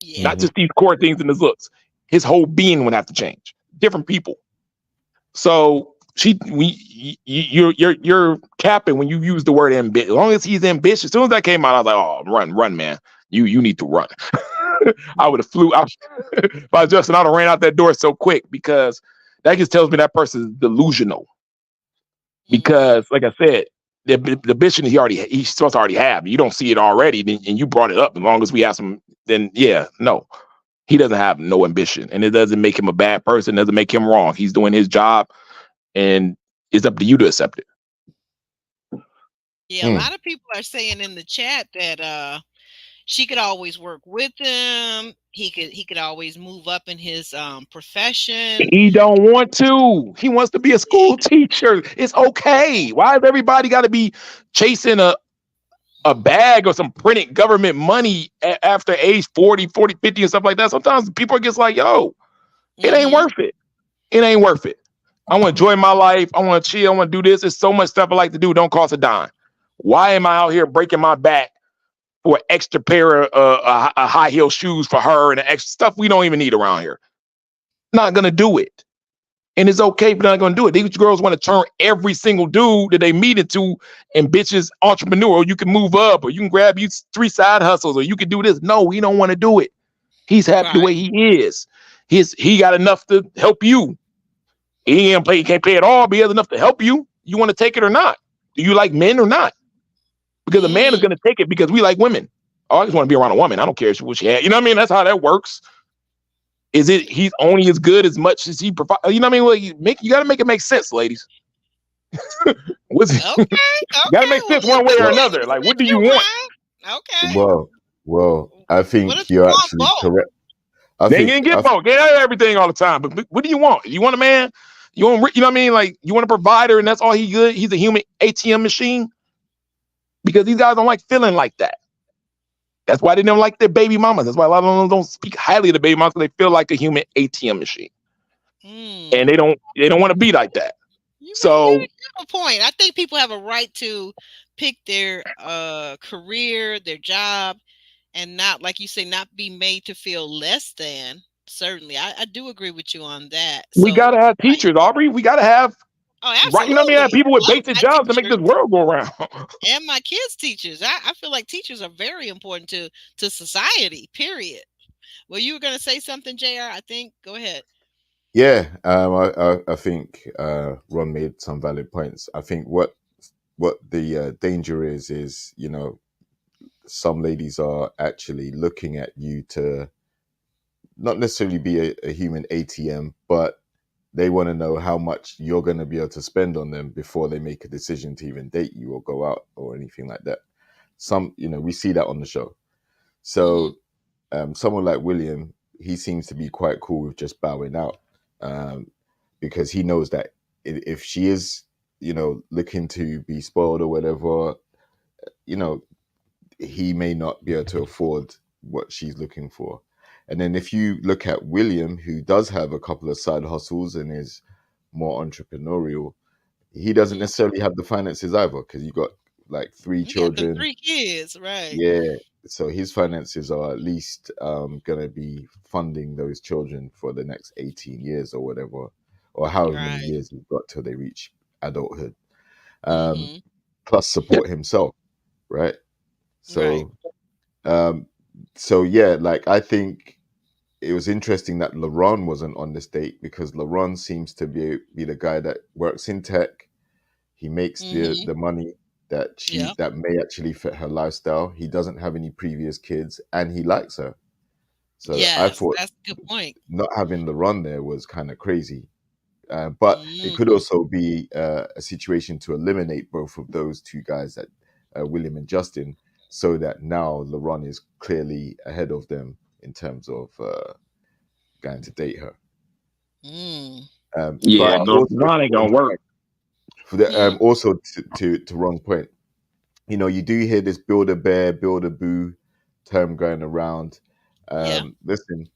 Yeah. not just these core things in his looks. His whole being would have to change. Different people. So you're capping when you use the word ambitious. As long as he's ambitious. As soon as that came out, I was like, oh, run, man. You need to run. I would have flew out. If I was Justin, I'd have ran out that door so quick, because that just tells me that person is delusional. Because, like I said, the ambition he's supposed to already have. You don't see it already, and you brought it up. As long as we have some, then no. He doesn't have no ambition, and it doesn't make him a bad person. It doesn't make him wrong. He's doing his job, and it's up to you to accept it. Yeah, a lot of people are saying in the chat that she could always work with him. He could always move up in his profession. He don't want to. He wants to be a school teacher. It's okay. Why has everybody got to be chasing a bag or some printed government money after age 40, 50 and stuff like that? Sometimes people are just like, yo, it ain't worth it. It ain't worth it. I want to enjoy my life. I want to chill. I want to do this. There's so much stuff I like to do. Don't cost a dime. Why am I out here breaking my back for an extra pair of high heel shoes for her and extra stuff we don't even need around here? Not going to do it. And it's okay if they're not going to do it. These girls want to turn every single dude that they meet into ambitious entrepreneur. You can move up, or you can grab you 3 side hustles, or you can do this. No, he don't want to do it. He's happy the way he is. He got enough to help you. He can't pay it all, but he has enough to help you. You want to take it or not? Do you like men or not? Because a man is going to take it because we like women. Oh, I just want to be around a woman. I don't care what she had. You know what I mean? That's how that works. Is it he's only as good as much as he provides? You know what I mean? Well, you got to make it make sense, ladies. Okay. You got to make sense one way or another. Like, what do you want? Okay. Well, I What think if you're you want actually both? correct. They ain't get both. Get everything all the time. But what do you want? You want a man? You want what I mean? Like, you want a provider, and that's all he good. He's a human ATM machine. Because these guys don't like feeling like that. That's why they don't like their baby mamas. That's why a lot of them don't speak highly of the baby mamas, because they feel like a human ATM machine. And they don't want to be like that. So you have a point. I think people have a right to pick their career, their job, and not, like you say, not be made to feel less than. Certainly, I do agree with you on that. we gotta have teachers, Aubrey. We gotta have absolutely. You know what I mean? Have people with basic jobs to make this world go around. And my kids' teachers. I feel like teachers are very important to society. Period. Well, you were going to say something, JR? I think. Go ahead. Yeah, I think Ron made some valid points. I think what the danger is some ladies are actually looking at you to not necessarily be a human ATM, but they want to know how much you're going to be able to spend on them before they make a decision to even date you or go out or anything like that. We see that on the show. Mm-hmm. So someone like William, he seems to be quite cool with just bowing out, um, because he knows that if she is, looking to be spoiled or whatever, you know, he may not be able to afford what she's looking for. And then if you look at William, who does have a couple of side hustles and is more entrepreneurial, he doesn't Mm-hmm. necessarily have the finances either because you got like three You got them children. 3 kids, right? Yeah. So his finances are at least going to be funding those children for the next 18 years or whatever, or however many Right. years he's got till they reach adulthood. Um, Mm-hmm. Plus support himself, right? Right. So, um, so yeah, like I think it was interesting that LaRon wasn't on this date because LaRon seems to be the guy that works in tech. He makes the Mm-hmm. the money Yep. that may actually fit her lifestyle. He doesn't have any previous kids, and he likes her. So I Yes, thought that's a good point. not having LaRon there was kind of crazy. But it could Mm-hmm. also be a situation to eliminate both of those two guys, that William and Justin, so that now LaRon is clearly ahead of them in terms of going to date her. Mm. Yeah, But no, also no, it ain't gonna work. for the Hmm. also to Ron's point, you do hear this build a bear, build a boo term going around. Yeah. Listen,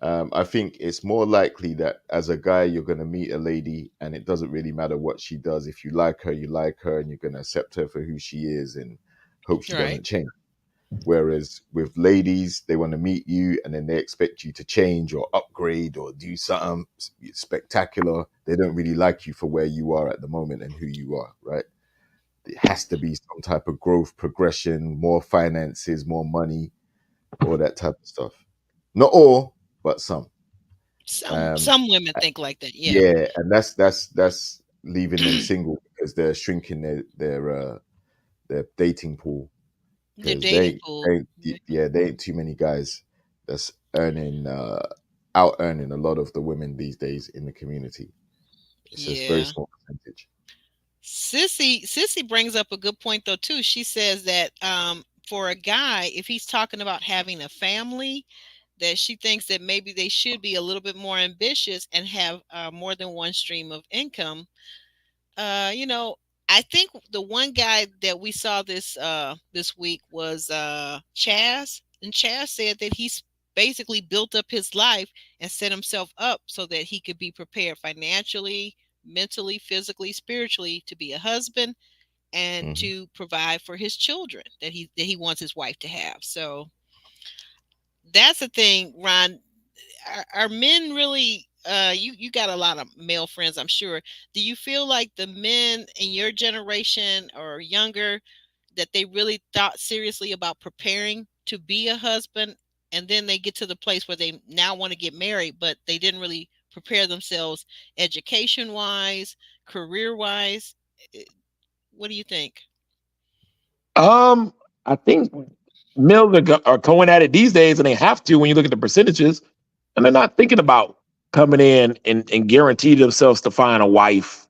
I think it's more likely that as a guy, you're going to meet a lady and it doesn't really matter what she does. If you like her and you're going to accept her for who she is and hope she Right. doesn't change. Whereas with ladies, they want to meet you and then they expect you to change or upgrade or do something spectacular. They don't really like you for where you are at the moment and who you are, right? It has to be some type of growth, progression, more finances, more money, all that type of stuff. Not all, but some. Some Um, some women think like that. Yeah. yeah, and that's leaving them single because they're shrinking their dating pool The because dating pool. they ain't too many guys that's earning out earning a lot of the women these days in the community. It's just very Yeah. small percentage. Sissy brings up a good point though too. She says that for a guy, if he's talking about having a family, that she thinks that maybe they should be a little bit more ambitious and have more than one stream of income. You know, I think the one guy that we saw this week was Chaz, and Chaz said that he's basically built up his life and set himself up so that he could be prepared financially, mentally, physically, spiritually to be a husband and Hmm. to provide for his children that he wants his wife to have. So that's the thing, Ron. Are men really you got a lot of male friends, I'm sure. Do you feel like the men in your generation or younger that they really thought seriously about preparing to be a husband, and then they get to the place where they now want to get married, but they didn't really prepare themselves education wise, career wise? What do you think? Um, I think mills are going at it these days, and they have to when you look at the percentages, and they're not thinking about coming in and guarantee themselves to find a wife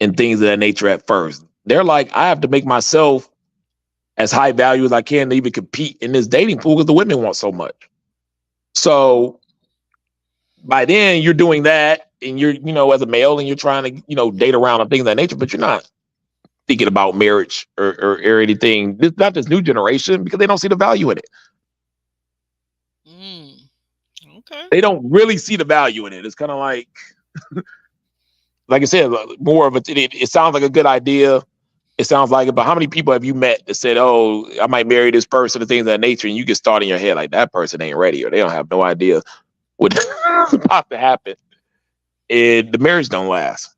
and things of that nature at first. They're like, I have to make myself as high value as I can to even compete in this dating pool because the women want so much. So by then you're doing that and you're, as a male and you're trying to, date around and things of that nature, but you're not thinking about marriage or anything. This not this new generation because they don't see the value in it. Mm, okay. They don't really see the value in it. It's kind of like I said, more of it sounds like a good idea. It sounds like it, but how many people have you met that said, "Oh, I might marry this person," and things of that nature, and you get started in your head like that person ain't ready, or they don't have no idea what's about to happen, and the marriage don't last.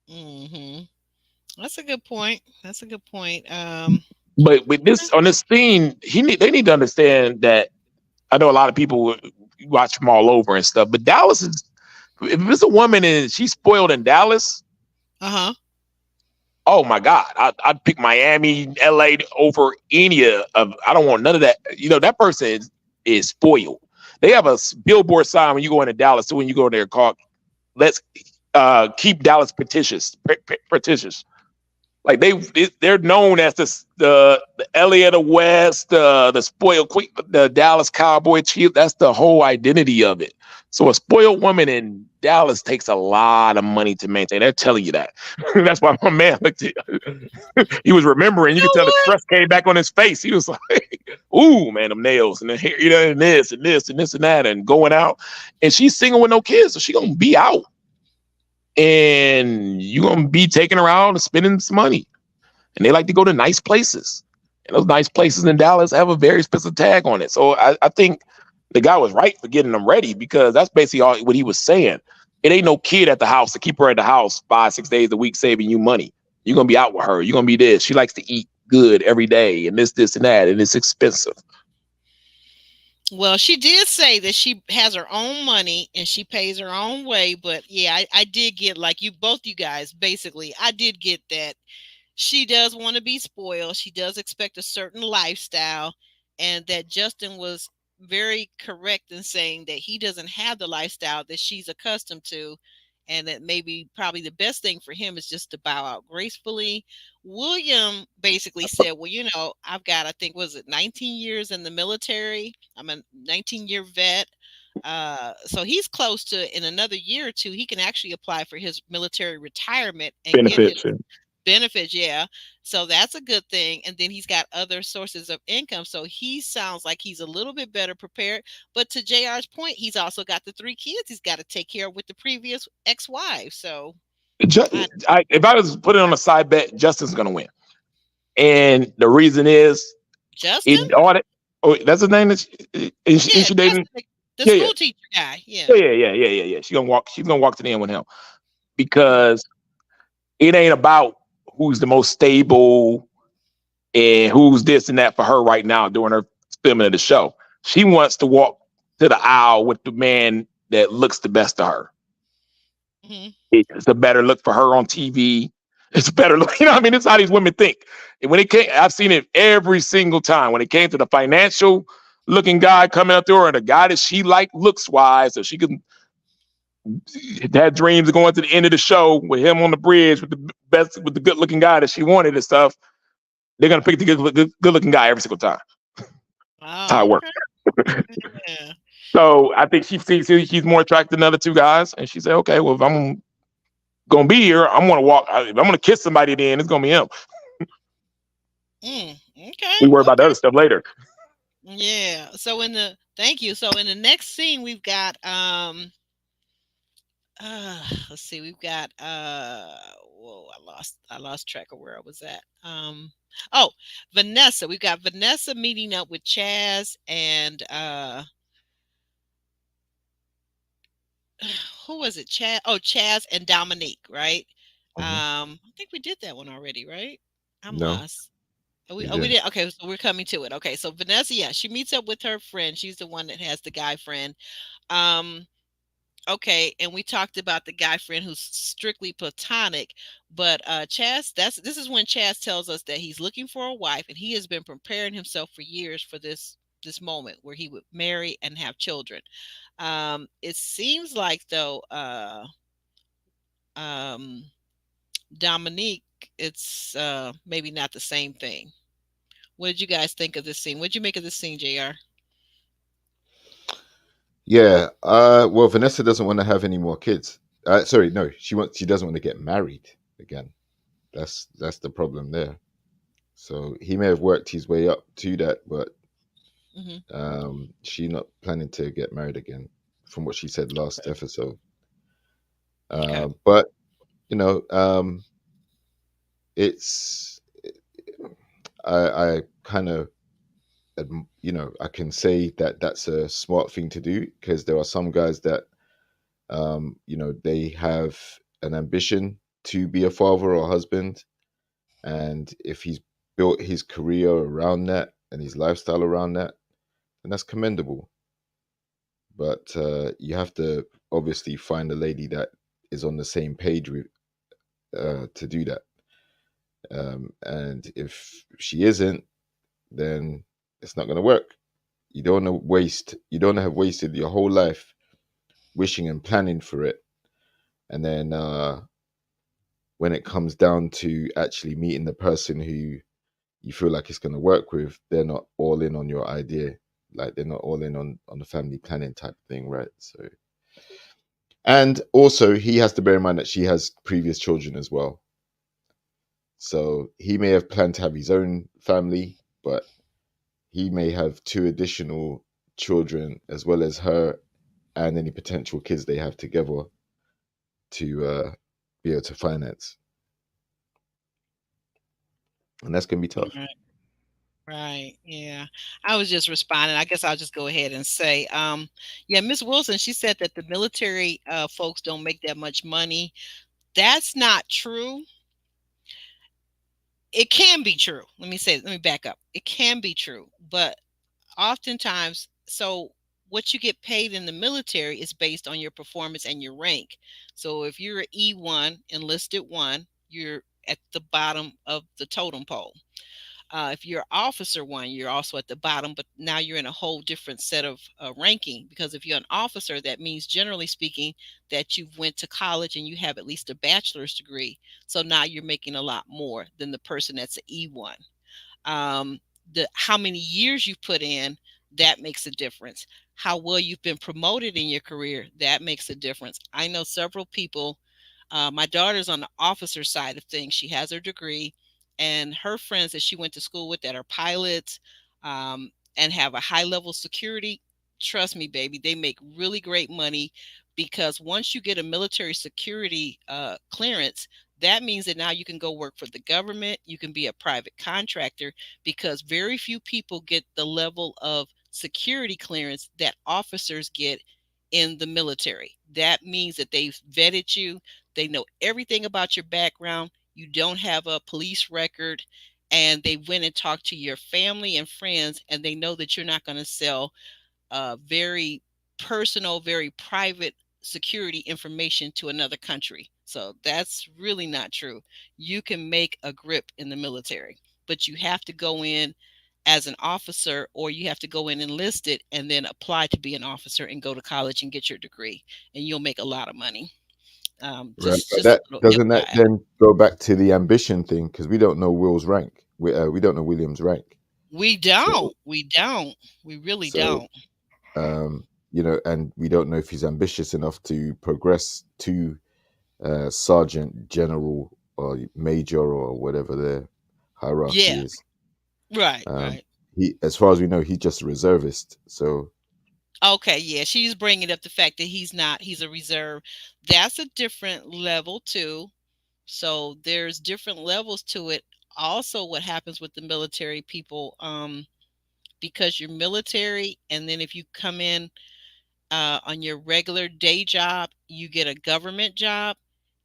Hmm. That's a good point. That's a good point. But with this on this theme, they need to understand that. I know a lot of people watch them all over and stuff, but Dallas is if it's a woman and she's spoiled in Dallas, Uh-huh. Oh my God, I'd pick Miami, LA over any of. I don't want none of that. You know, that person is spoiled. They have a billboard sign when you go into Dallas. So when you go there, called "Let's keep Dallas pretentious." Like they're known as the LA of the West, the spoiled queen, the Dallas Cowboy chief. That's the whole identity of it. So a spoiled woman in Dallas takes a lot of money to maintain. They're telling you that. That's why my man looked at, he was remembering. You You could know tell the what? stress came back on his face. He was like, "Ooh, man, them nails and the hair, you know, and this and this and this and that, and going out." And she's single with no kids, so she gonna be out, and you gonna be taking her out and spending some money. And they like to go to nice places. And those nice places in Dallas have a very expensive tag on it. So I think the guy was right for getting them ready, because that's basically all what he was saying. It ain't no kid at the house to keep her at the house 5, 6 days a week saving you money. You're gonna be out with her. You're gonna be this. She likes to eat good every day, and this, and that, and it's expensive. Well, she did say that she has her own money and she pays her own way. But yeah, I did get, like you, both you guys, basically, I did get that she does want to be spoiled. She does expect a certain lifestyle, and that Justin was very correct in saying that he doesn't have the lifestyle that she's accustomed to, and that maybe probably the best thing for him is just to bow out gracefully. William basically said, "Well, you know, I've got, I think, was it 19 years in the military? I'm a 19-year vet." So he's close to, in another year or two, he can actually apply for his military retirement and get his Benefits. And benefits, yeah. So that's a good thing. And then he's got other sources of income. So he sounds like he's a little bit better prepared. But to JR's point, he's also got the 3 kids he's got to take care of with the previous ex-wife. So I, If I was putting on a side bet, Justin's gonna win. And the reason is Justin? in audit. Oh, that's his name. Is Yeah, she Justin, dating? the Yeah, yeah. school teacher guy. Yeah. Yeah. She's gonna walk. She's gonna walk to the end with him, because it ain't about who's the most stable and who's this and that for her right now during her filming of the show. She wants to walk to the aisle with the man that looks the best to her. Mm-hmm. It's a better look for her on TV. It's a better look. You know what I mean? It's how these women think. And when it came, I've seen it every single time. When it came to the financial looking guy coming up to her, and the guy that she liked looks wise, so she can had dreams of going to the end of the show with him on the bridge with the best, with the good looking guy that she wanted and stuff. They're gonna pick the good looking guy every single time. That's how Oh, it works. okay. Yeah. So I think she sees he's more attracted than the other two guys, and she said, "Okay, well, if I'm gonna be here, I'm gonna walk. If I'm gonna kiss somebody, then it's gonna be him. Okay. We worry about the Okay. other stuff later." Yeah. So in the thank you. So in the next scene, we've got let's see, we've got whoa, I lost track of where I was at. Oh, Vanessa. We've got Vanessa meeting up with Chaz and who was it? Chaz and Dominique, right? Mhm. I think we did that one already, right? I'm No, lost. We you oh we didn't. did, okay, so we're coming to it. Okay, so Vanessa, yeah, she meets up with her friend. She's the one that has the guy friend. Um, okay, and we talked about the guy friend who's strictly platonic, but Chaz, this is when Chaz tells us that he's looking for a wife and he has been preparing himself for years for this moment where he would marry and have children. It seems like though um Dominique, it's maybe not the same thing. What did you guys think of this scene? What did you make of this scene, JR? Yeah. Well, Vanessa doesn't want to have any more kids. Sorry, no. She doesn't want to get married again. That's the problem there. So he may have worked his way up to that, but Hmm. she not planning to get married again, from what she said last episode. Okay. But you know, it's I kind of I can say that that's a smart thing to do, because there are some guys that they have an ambition to be a father or husband, and if he's built his career around that and his lifestyle around that, then that's commendable. But you have to obviously find a lady that is on the same page with to do that. And if she isn't, then it's not going to work. You don't want to waste. You don't have wasted your whole life wishing and planning for it, and then when it comes down to actually meeting the person who you feel like it's going to work with, they're not all in on your idea. Like they're not all in on the family planning type thing, right? So, and also he has to bear in mind that she has previous children as well. So he may have planned to have his own family, but he may have two additional children as well as her and any potential kids they have together to be able to finance, and that's gonna be tough. Right. Right. Yeah. I was just responding. I guess I'll just go ahead and say, yeah, Miss Wilson, she said that the military folks don't make that much money. That's not true. It can be true. Let me back up. It can be true, but oftentimes, so what you get paid in the military is based on your performance and your rank. So if you're an E1, enlisted one, you're at the bottom of the totem pole. If you're officer one, you're also at the bottom, but now you're in a whole different set of ranking, because if you're an officer, that means generally speaking that you went to college and you have at least a bachelor's degree. So now you're making a lot more than the person that's an E1. um, the how many years you put in, that makes a difference. How well you've been promoted in your career, that makes a difference. I know several people. My daughter's on the officer side of things. She has her degree, and her friends that she went to school with that are pilots, um, and have a high level security, trust me baby, they make really great money, because once you get a military security clearance, that means that now you can go work for the government, you can be a private contractor, because very few people get the level of security clearance that officers get in the military. That means that they've vetted you, they know everything about your background, you don't have a police record, and they went and talked to your family and friends, and they know that you're not going to sell very personal, very private security information to another country. So that's really not true. You can make a grip in the military, but you have to go in as an officer, or you have to go in enlisted and then apply to be an officer and go to college and get your degree, and you'll make a lot of money. Right, but Just a that little doesn't that FYI. then go back to the ambition thing because we don't know Will's rank. We don't know William's rank. We So don't. We don't. We really so don't. and we don't know if he's ambitious enough to progress to sergeant, general, or major, or whatever the hierarchy Yeah. is. Right. Um, Right. he, as far as we know, he's just a reservist. So Okay, yeah, she's bringing up the fact that he's a reserve. That's a different level too. So there's different levels to it. Also, what happens with the military people, because you're military, and then if you come in on your regular day job, you get a government job,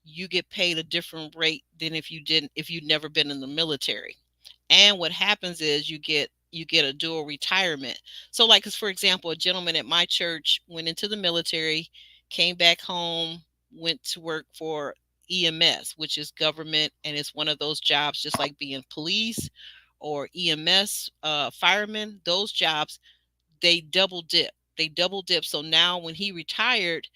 you get paid a different rate than if you'd never been in the military. And what happens is you get a dual retirement. So like, for example, a gentleman at my church went into the military, came back home, went to work for EMS, which is government, and it's one of those jobs just like being police or EMS firemen. Those jobs, they double dip. They double dip. So now when he retired,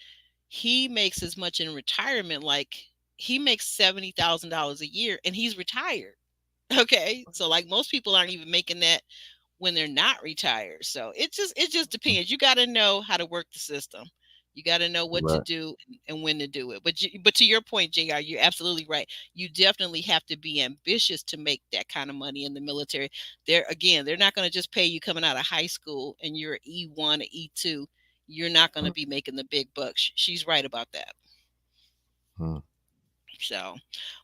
he makes as much in retirement, like he makes $70,000 a year and he's retired. Okay. So like most people aren't even making that when they're not retired. So it just depends. You got to know how to work the system. You got to know what to right. do and when to do it. But to your point, JR, you're absolutely right. You definitely have to be ambitious to make that kind of money in the military. They're not going to just pay you coming out of high school and you're E1 or E2. You're not going to be making the big bucks. She's right about that. Hmm. So,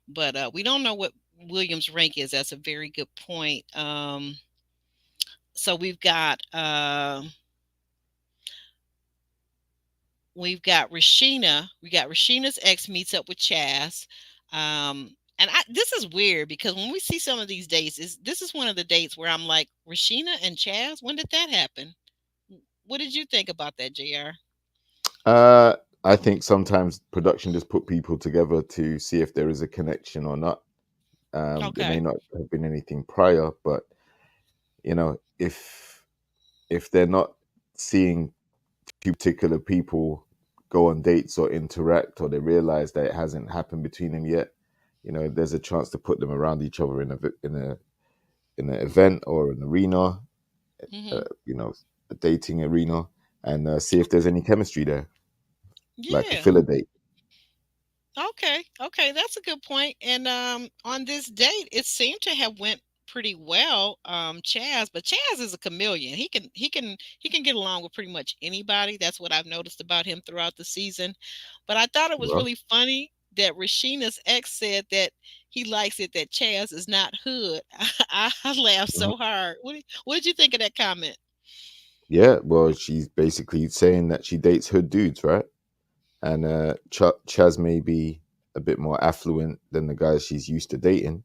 but we don't know what Williams' rank is. That's a very good point. So we've got Rashina. We got Rashina's ex meets up with Chaz. And this is weird because when we see some of these dates, this is one of the dates where I'm like, Rashina and Chaz, when did that happen? What did you think about that, JR? Uh, I think sometimes production just put people together to see if there is a connection or not. There may Okay. not have been anything prior, but you know, if they're not seeing two particular people go on dates or interact, or they realize that it hasn't happened between them yet, you know, there's a chance to put them around each other in an event or an arena, Hmm. you know, a dating arena, and see if there's any chemistry there, like a Yeah. filler date. Okay. Okay. That's a good point. And on this date, it seemed to have went pretty well. Chaz, but Chaz is a chameleon. He can get along with pretty much anybody. That's what I've noticed about him throughout the season. But I thought it was Well, really funny that Rasheena's ex said that he likes it that Chaz is not hood. I laughed uh, so hard. What did you think of that comment? yeah, well, she's basically saying that she dates hood dudes, right? And Chaz may be a bit more affluent than the guys she's used to dating.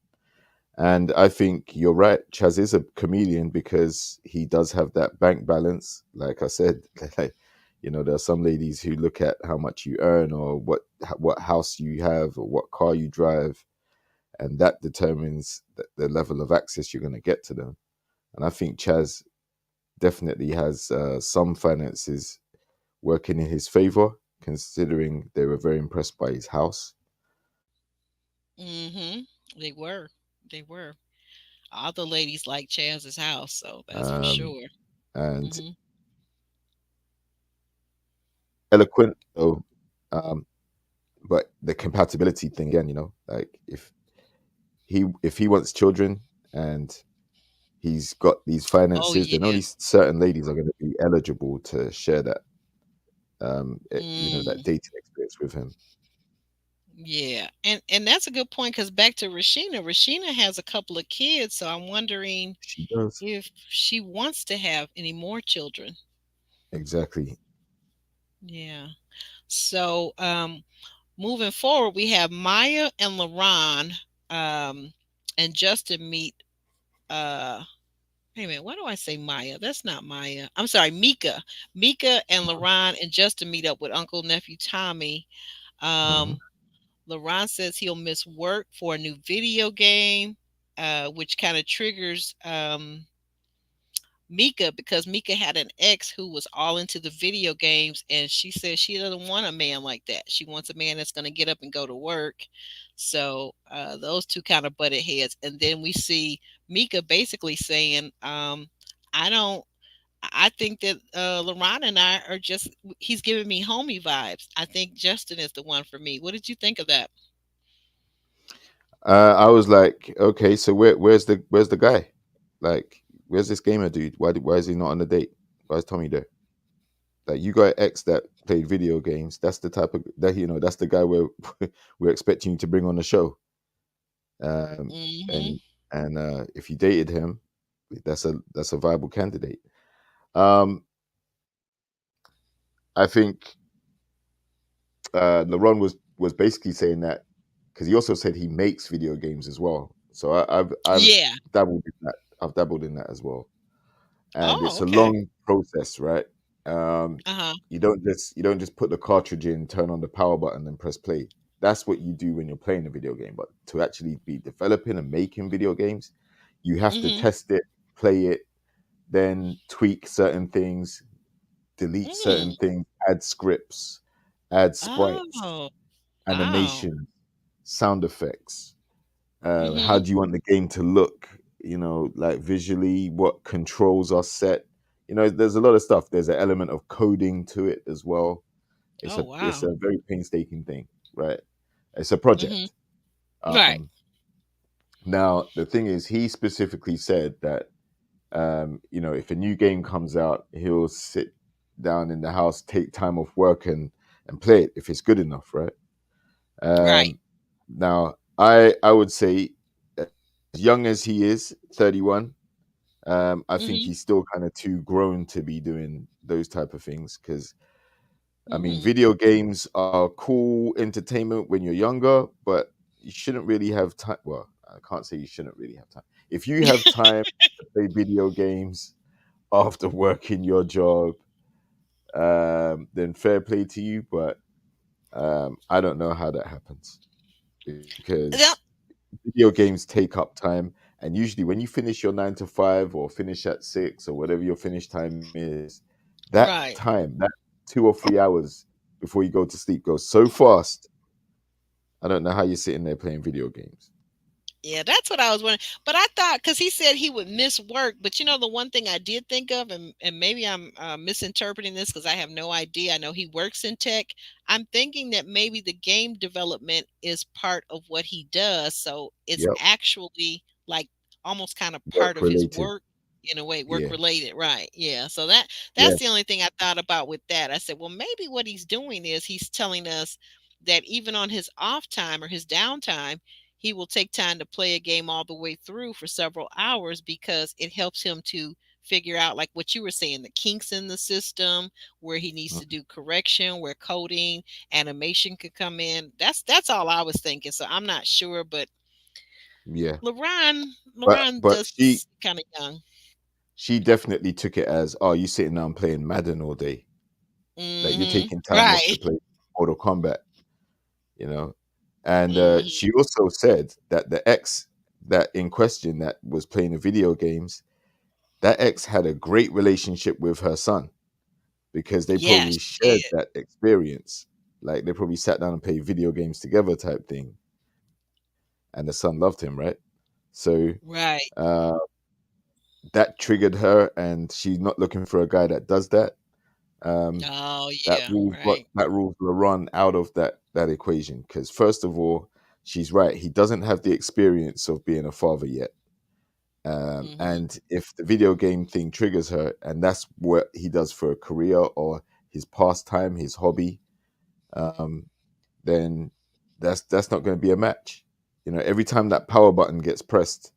And I think you're right. Chaz is a chameleon because he does have that bank balance. Like I said, like, you know, there are some ladies who look at how much you earn or what house you have or what car you drive, and that determines the level of access you're going to get to them. And I think Chaz definitely has some finances working in his favor, considering they were very impressed by his house. Mm-hmm. They were. They were. All the ladies like Chaz's house, so that's for Um, sure. and Hmm. eloquent, so um, but the compatibility thing again, you know, like if he wants children and he's got these Oh finances, then yeah. only certain ladies are going to be eligible to share that, you know, that Mm, dating experience with him. yeah. And that's a good point because back to Rashina. Rashina has a couple of kids, so I'm wondering She does. if she wants to have any more children. Exactly. Yeah. So moving forward, we have Maya and LaRon and Justin meet wait a minute, why do I say Maya? That's not Maya. I'm sorry, Mika. Mika and LaRon and Justin meet up with Uncle Nephew Tommy. Mhm. Um, LaRon says he'll miss work for a new video game, which kind of triggers Mika because Mika had an ex who was all into the video games, and she says she doesn't want a man like that. She wants a man that's going to get up and go to work. So those two kind of butted heads, and then we see Mika basically saying, "I don't." I think that LaRon and I are just. He's giving me homie vibes. I think Justin is the one for me. What did you think of that? I was like, okay, so where's the guy? Like, where's this gamer dude? Why is he not on the date? Why is Tommy there? Like, you got ex that played video games. That's the type of that, you know. That's the guy we're expecting you to bring on the show. Um, Hmm. and if you dated him, that's a viable candidate. Um, I think LeBron was basically saying that because he also said he makes video games as well. So I've Yeah. dabbled in that. I've dabbled in that as well, and Oh, it's a okay. long process, right? Um, Uh huh. you don't just put the cartridge in, turn on the power button, and press play. That's what you do when you're playing a video game. But to actually be developing and making video games, you have to Hmm. test it, play it, then tweak certain things, delete certain Mm. things, add scripts, add sprites, Oh, wow. animation, sound effects. How Hmm. do you want the game to look? You know, like visually, what controls are set. You know, there's a lot of stuff. There's an element of coding to it as well. Oh, It's wow. a very painstaking thing, right? It's a Hmm. project. Right. Um, Now the thing is, he specifically said that you know, if a new game comes out, he'll sit down in the house, take time off work, and play it if it's good enough, right? Right. Um, Now, I would say, as young as he is, 31, I think Hmm. he's still kind of too grown to be doing those type of things. Because I mean, Hmm. video games are cool entertainment when you're younger, but you shouldn't really have time. Well, I can't say you shouldn't really have time. If you have time to play video games after working your job, then fair play to you. But I don't know how that happens Now, because video games take up time, and usually when you finish your 9 to 5 or finish at 6 or whatever your finish time is, that Right. time, that 2 or 3 hours before you go to sleep goes so fast. I don't know how you're sitting there playing video games. Yeah, that's what I was wondering. But I thought because he said he would miss work. But you know, the one thing I did think of, and maybe I'm misinterpreting this because I have no idea. I know he works in tech. I'm thinking that maybe the game development is part of what he does. So it's Yep, actually like almost kind of part work of his related. work in a way, work Yeah, related. Right. Yeah. So that's the yes. only thing I thought about with that. I said, well, maybe what he's doing is he's telling us that even on his off time or his downtime he will take time to play a game all the way through for several hours because it helps him to figure out like what you were saying the kinks in the system where he needs to do correction where coding animation could come in. That's all I was thinking, so I'm not sure, but Yeah, LeBron but LeBron but she does kind of young. she definitely took it as, oh, you sitting down playing Madden all day, like you're Hmm. taking time off to Right. play Mortal Kombat, you know. And Hmm. she also said that the ex that in question that was playing the video games, that ex had a great relationship with her son because they Yeah, probably she shared did. that experience. Like they probably sat down and played video games together, type thing. And the son loved him, right? So Right. uh, that triggered her, and she's not looking for a guy that does that. Um, Oh yeah. Right. that rules LaRon out of that equation because first of all, she's right. He doesn't have the experience of being a father yet. Hmm. And if the video game thing triggers her, and that's what he does for a career or his pastime, his hobby, um, then that's not going to be a match. You know, every time that power button gets pressed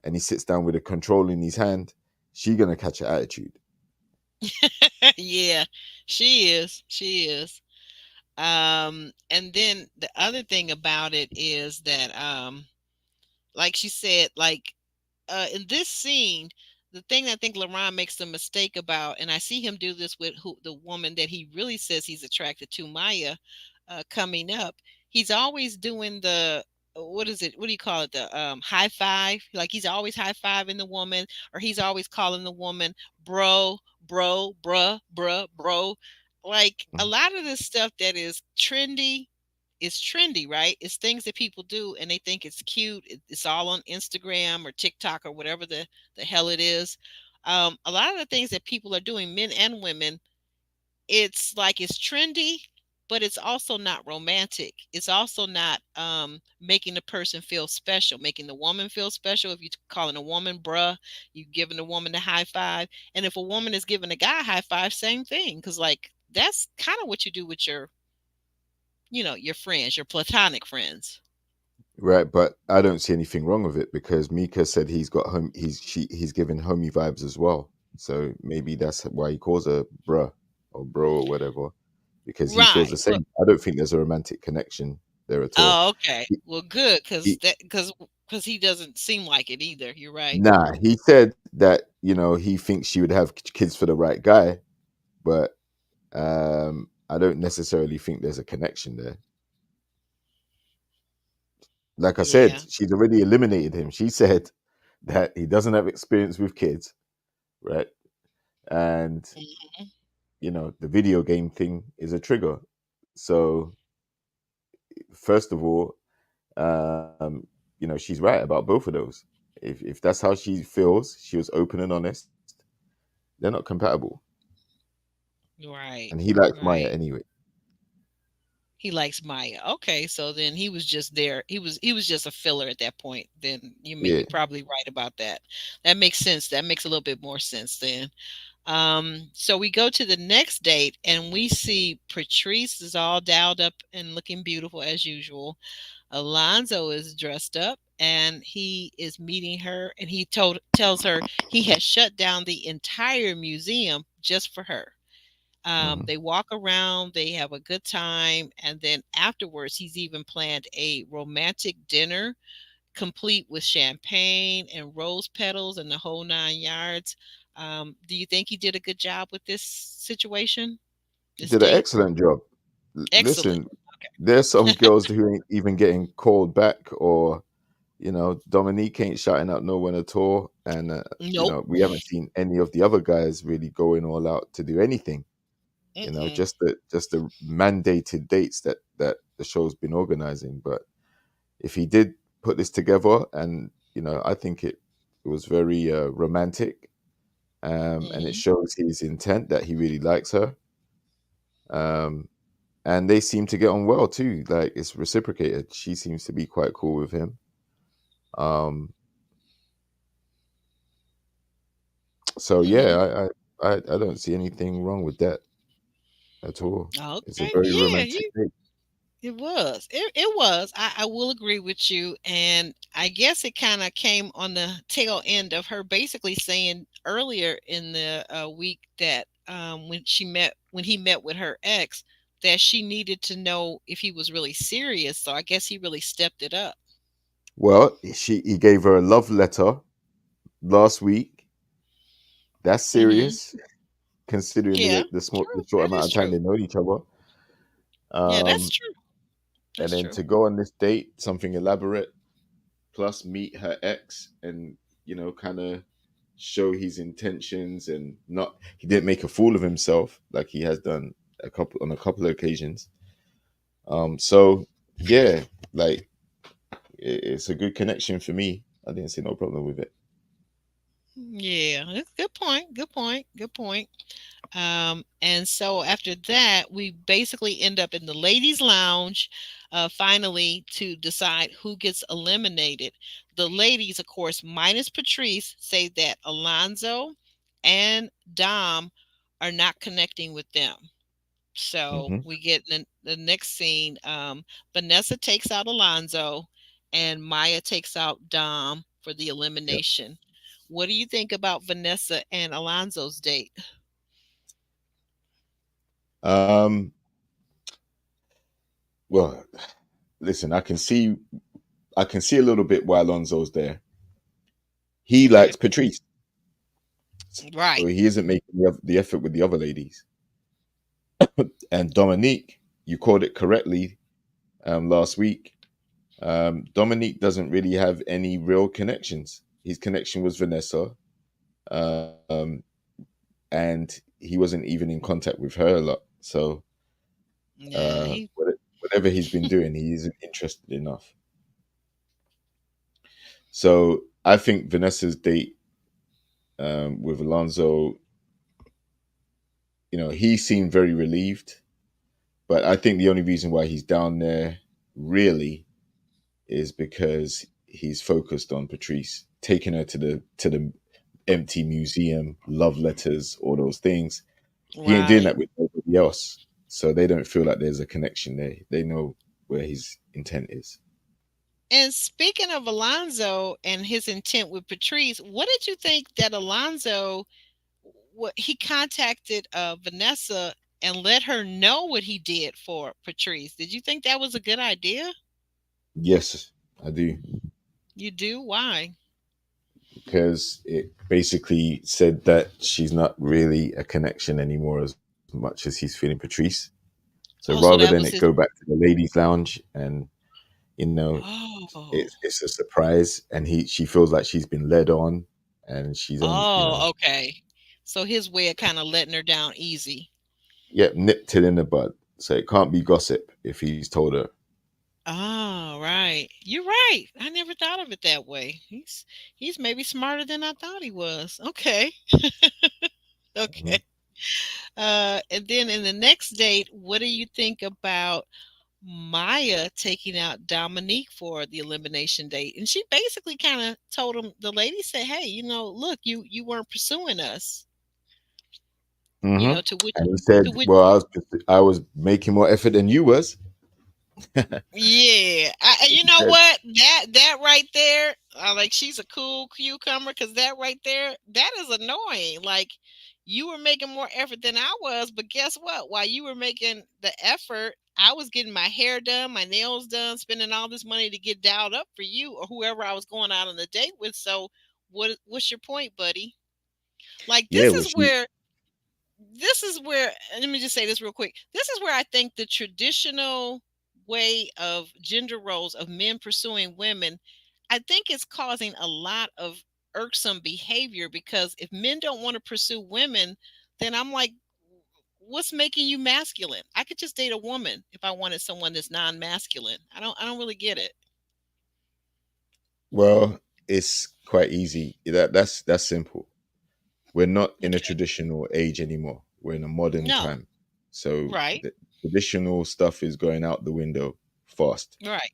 and he sits down with a control in his hand, she's going to catch an attitude. Yeah, she is. And then the other thing about it is that like she said, like in this scene, the thing I think LeBron makes the mistake about, and I see him do this with the woman that he really says he's attracted to, Maya, coming up. He's always doing the what is it? What do you call it? The high five. Like he's always high fiving the woman, or he's always calling the woman bro, bro, bruh, bruh, bro. Like a Mhm. lot of this stuff that is trendy, right? It's things that people do and they think it's cute. It's all on Instagram or TikTok or whatever the hell it is. A lot of the things that people are doing, men and women, it's like it's trendy, but it's also not romantic. It's also not making the person feel special, making the woman feel special. If you're calling a woman bruh, you giving a woman the high five. And if a woman is giving a guy a high five, same thing. Because like that's kind of what you do with your, your friends, your platonic friends. Right, but I don't see anything wrong with it because Mika said he's giving homie vibes as well. So maybe that's why he calls her bruh or bro or whatever, because he feels Right. the Well, same. I don't think there's a romantic connection there at all. oh, okay. He, Well, good, because he, because he doesn't seem like it either. You're right. nah, he said that he thinks she would have kids for the right guy, but I don't necessarily think there's a connection there. Like I said, Yeah. she's already eliminated him. She said that he doesn't have experience with kids, right? And Mhm. the video game thing is a trigger. So first of all, she's right about both of those. If that's how she feels, she was open and honest. They're not compatible, Right. and he likes Maya Right. anyway. He likes Maya. Okay, so then he was just there. He was just a filler at that point. Then Yeah. you probably right about that. That makes sense. That makes a little bit more sense then. So we go to the next date and we see Patrice is all dolled up and looking beautiful as usual. Alonzo is dressed up and he is meeting her and he tells her he has shut down the entire museum just for her. Hmm. They walk around, they have a good time, and then afterwards, he's even planned a romantic dinner complete with champagne and rose petals and the whole 9 yards. Do you think he did a good job with this situation, this Did an date? excellent job. Excellent. Listen, there's some girls who ain't even getting called back or Dominique ain't shouting out no one at all, and Nope. we haven't seen any of the other guys really going all out to do anything. Mm-mm. Just the mandated dates that the show's been organizing. But if he did put this together, and I think it was very romantic, and it Mhm. shows his intent that he really likes her. Um, and they seem to get on well too. Like it's reciprocated. She seems to be quite cool with him. Um, so Mhm. yeah, I don't see anything wrong with that at all. It's a Okay. very Yeah. romantic You. date. It was. It was. I will agree with you. And I guess it kind of came on the tail end of her basically saying earlier in the week that when he met with her ex, that she needed to know if he was really serious. So I guess he really stepped it up. Well, he gave her a love letter last week. That's Hmm. serious, considering Yeah. the True. short That amount is of time true. they know each other. Yeah, that's Um, true. and That's then true. to go on this date, something elaborate, plus meet her ex, and kind of show his intentions, and not he didn't make a fool of himself like he has done a couple of occasions. So yeah, like it's a good connection for me. I didn't see no problem with it. Yeah, that's good point. Good point. Good point. And so after that, we basically end up in the ladies' lounge, finally to decide who gets eliminated. The ladies, of course, minus Patrice, say that Alonzo and Dom are not connecting with them. So Hmm. we get in the next scene. Vanessa takes out Alonzo, and Maya takes out Dom for the Yeah. elimination. What do you think about Vanessa and Alonzo's date? Um. Well, listen, I can see a little bit why Alonso's there. He Okay. likes Patrice, so Right. he isn't making the effort with the other ladies. And Dominique, you called it correctly last week. Dominique doesn't really have any real connections. His connection was Vanessa, um, and he wasn't even in contact with her a lot. So Yeah. He, whatever he's been doing, he isn't interested enough. So I think Vanessa's date with Alonso, he seemed very relieved. But I think the only reason why he's down there really is because he's focused on Patrice, taking her to the empty museum, love letters, all those things. He ain't doing right. that with nobody else, so they don't feel like there's a connection there. They know where his intent is. And speaking of Alonzo and his intent with Patrice, what did you think that Alonzo, what he contacted Vanessa and let her know what he did for Patrice? Did you think that was a good idea? Yes, I do, You do? Why? because it basically said that she's not really a connection anymore as much as he's feeling Patrice. So Oh, rather so than that it was go his. back to the ladies' lounge, and you know Oh, it's a surprise, and she feels like she's been led on, and she's on, oh, okay. So his way of kind of letting her down easy. yeah, nipped it in the bud. So it can't be gossip if he's told her. Oh, right. You're right. I never thought of it that way. He's maybe smarter than I thought he was. Okay. Okay. Mhm. And then in the next date, what do you think about Maya taking out Dominique for the elimination date? And she basically kind of told him, the lady said, "Hey, look, you weren't pursuing us." Hmm. To which And he said, to which "Well, I was making more effort than you was." Yeah, you He know said, what? That right there, like she's a cool cucumber because that right there, that is annoying. Like you were making more effort than I was, but guess what? While you were making the effort, I was getting my hair done, my nails done, spending all this money to get dialed up for you or whoever I was going out on the date with. So, what's your point, buddy? Like "Yeah, well, she, this is where, let me just say this real quick. This is where I think the traditional way of gender roles of men pursuing women, I think it's causing a lot of irksome behavior because if men don't want to pursue women, then I'm like, what's making you masculine? I could just date a woman if I wanted someone that's non-masculine. I don't really get it. Well, it's quite easy. That's simple. We're not in a Okay. traditional age anymore. We're in a modern No. time. So Right. the traditional stuff is going out the window fast. Right.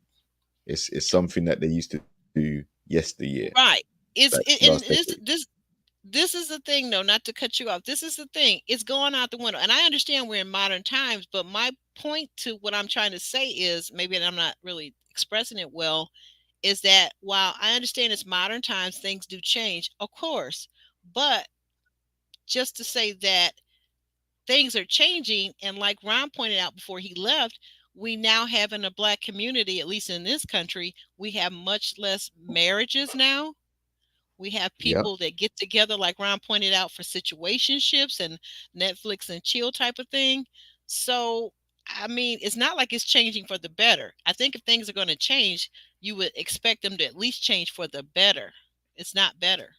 It's something that they used to do yesteryear, Right. It's like and last decade. this is the thing though, not to cut you off. This is the thing. It's going out the window. And I understand we're in modern times, but my point to what I'm trying to say is maybe I'm not really expressing it well, is that while I understand it's modern times, things do change, of course. But just to say that things are changing, and like Ron pointed out before he left, we now have in the black community, at least in this country, we have much less marriages now. We have Yeah. people that get together, like Ron pointed out, for situationships and Netflix and chill type of thing. So, I mean, it's not like it's changing for the better. I think if things are going to change, you would expect them to at least change for the better. It's not better.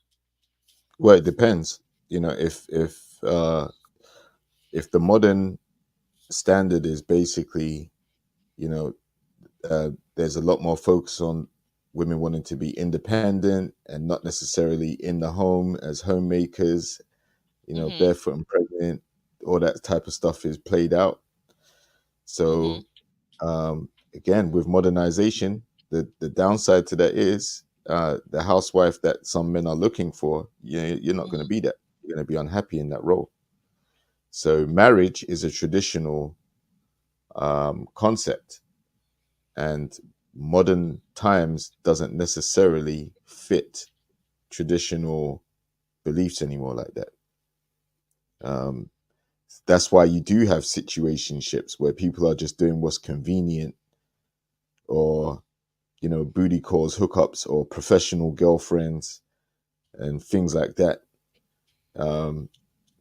Well, it depends. You know, if the modern standard is basically, you know, there's a lot more focus on women wanting to be independent and not necessarily in the home as homemakers, Mm-hmm. barefoot and pregnant, all that type of stuff is played out. Mm-hmm. So again, with modernization, the downside to that is the housewife that some men are looking for. You're not going to Mm-hmm. be that. You're going to be unhappy in that role. So marriage is a traditional concept, and modern times doesn't necessarily fit traditional beliefs anymore like that. Um, that's why you do have situationships where people are just doing what's convenient, or booty calls, hookups, or professional girlfriends and things like that. Um,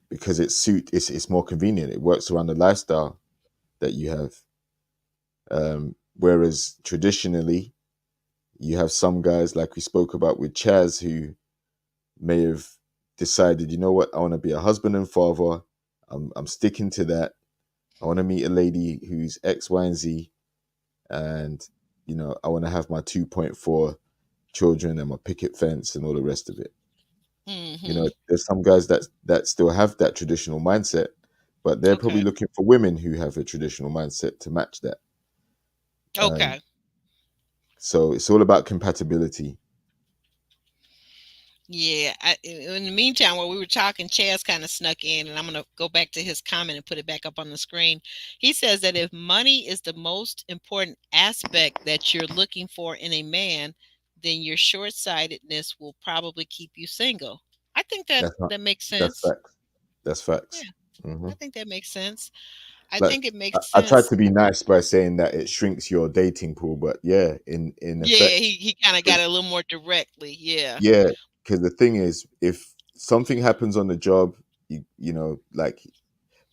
because it's more convenient. It works around the lifestyle that you have. Whereas traditionally, you have some guys like we spoke about with Chaz who may have decided, you know what, I want to be a husband and father. I'm sticking to that. I want to meet a lady who's X, Y, and Z, and I want to have my 2.4 children and my picket fence and all the rest of it. Mm-hmm. There's some guys that still have that traditional mindset, but they're probably Okay. looking for women who have a traditional mindset to match that. Um, Okay. so it's all about compatibility. Yeah. In the meantime, while we were talking, Chaz kind of snuck in, and I'm going to go back to his comment and put it back up on the screen. He says that if money is the most important aspect that you're looking for in a man, then your short sightedness will probably keep you single. I think that That's not. that makes That's sense. facts. That's facts. Yeah, Hmm. I think that makes sense. I Like think it I, makes I tried sense. to be nice by saying that it shrinks your dating pool, but yeah, in Yeah, effect, he kind of got it a little more directly. Yeah. yeah. Because the thing is, if something happens on the job, like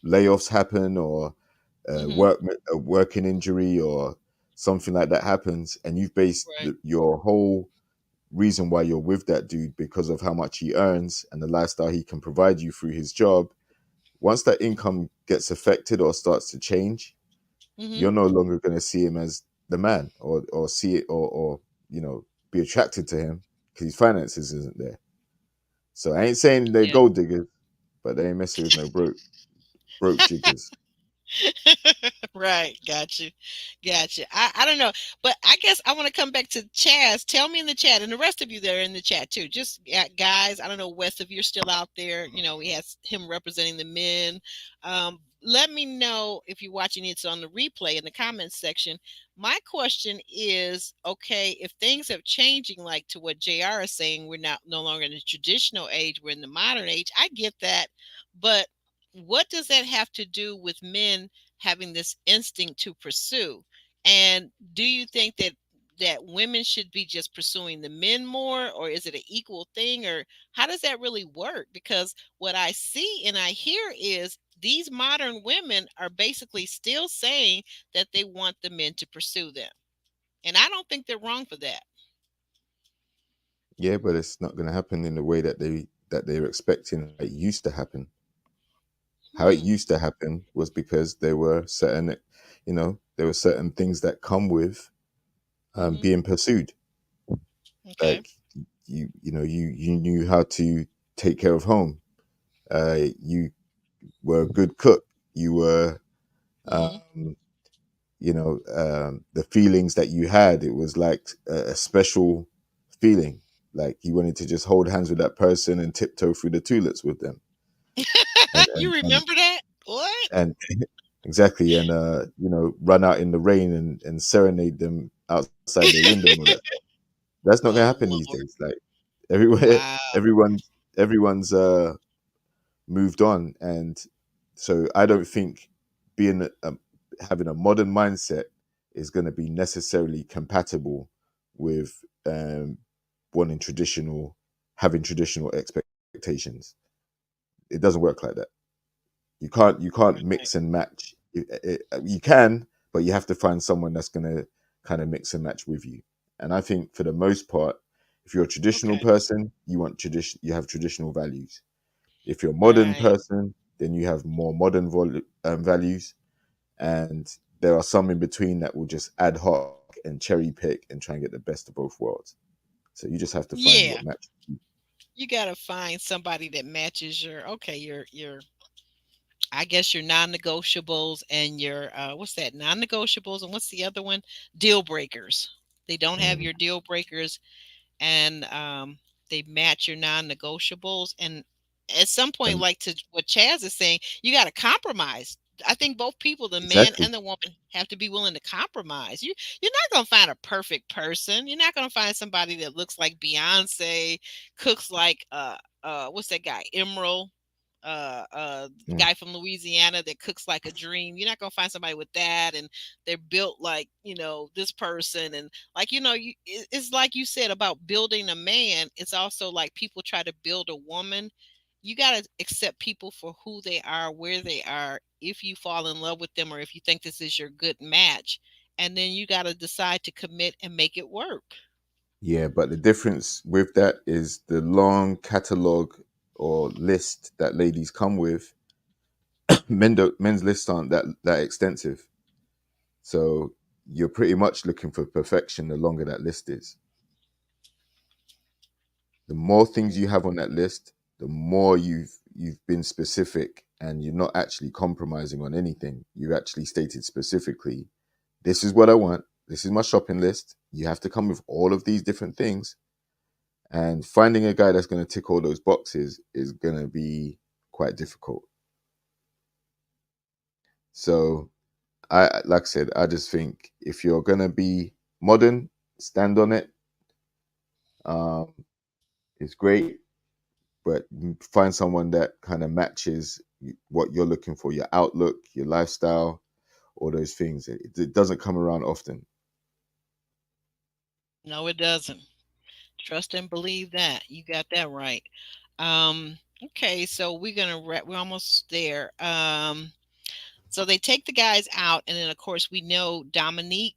layoffs happen, or Mm-hmm. a working injury, or something like that happens, and you've based Right. your whole reason why you're with that dude because of how much he earns and the lifestyle he can provide you through his job. Once that income gets affected or starts to change, Mm-hmm. you're no longer going to see him as the man, or see it, or be attracted to him because his finances isn't there. So I ain't saying they're Yeah. gold diggers, but they ain't messing with no broke jiggers. Right. Gotcha. I don't know. But I guess I want to come back to Chaz. Tell me in the chat, and the rest of you that are in the chat too. Just guys, I don't know, Wes, if you're still out there. He has him representing the men. Let me know if you're watching it on the replay in the comments section. My question is, okay, if things have changing, like to what JR is saying, we're not no longer in the traditional age, we're in the modern age. I get that. But what does that have to do with men having this instinct to pursue? And do you think that women should be just pursuing the men more, or is it an equal thing, or how does that really work? Because what I see and I hear is these modern women are basically still saying that they want the men to pursue them. And I don't think they're wrong for that. Yeah, but it's not going to happen in the way that they're expecting. It used to happen. How it Hmm. used to happen was because there were certain, there were certain things that come with Hmm. being pursued. Okay. Like you knew how to take care of home. You were a good cook. You were, Hmm. um, the feelings that you had. It was like a special feeling. Like you wanted to just hold hands with that person and tiptoe through the tulips with them, and You and and, remember that? What? and exactly, and run out in the rain and serenade them outside their window and all that stuff. That's not gonna Oh happen these Lord. days. Like everywhere, Wow. everyone's moved on, and so I don't think being having a modern mindset is going to be necessarily compatible with wanting traditional, having traditional expectations. It doesn't work like that. You can't Right. mix and match. You can, but you have to find someone that's going to kind of mix and match with you. And I think for the most part, if you're a traditional Okay. person, you want tradition. You have traditional values. If you're a modern Right. person, then you have more modern values, and there are some in between that will just ad hoc and cherry pick and try and get the best of both worlds. So you just have to find Yeah. what matches you. You gotta find somebody that matches your okay, your I guess your non-negotiables and your what's that? Non-negotiables and what's the other one? Deal breakers. They don't have Mm. your deal breakers and they match your non-negotiables. And at some point, And like to what Chaz is saying, you got to compromise. I think both people, the man exactly. and the woman, have to be willing to compromise. You're not gonna find a perfect person. You're not gonna find somebody that looks like Beyonce, cooks like what's that guy Emerald, Mm. guy from Louisiana that cooks like a dream. You're not gonna find somebody with that, and they're built like this person, and like it's like you said about building a man. It's also like people try to build a woman. You got to accept people for who they are, where they are, if you fall in love with them or if you think this is your good match, and then you got to decide to commit and make it work. Yeah, but the difference with that is the long catalog or list that ladies come with. Men's lists aren't that extensive, so you're pretty much looking for perfection. The longer that list is, the more things you have on that list, the more you've been specific, and you're not actually compromising on anything. You've actually stated specifically, this is what I want. This is my shopping list. You have to come with all of these different things, and finding a guy that's going to tick all those boxes is going to be quite difficult. So like I said, I just think if you're going to be modern, stand on it. Um, it's great, but find someone that kind of matches what you're looking for, your outlook, your lifestyle, all those things. It doesn't come around often. No, it doesn't. Trust and believe that. You got that right. Okay, so we're gonna wrap. We're almost there. So they take the guys out, and then of course we know Dominique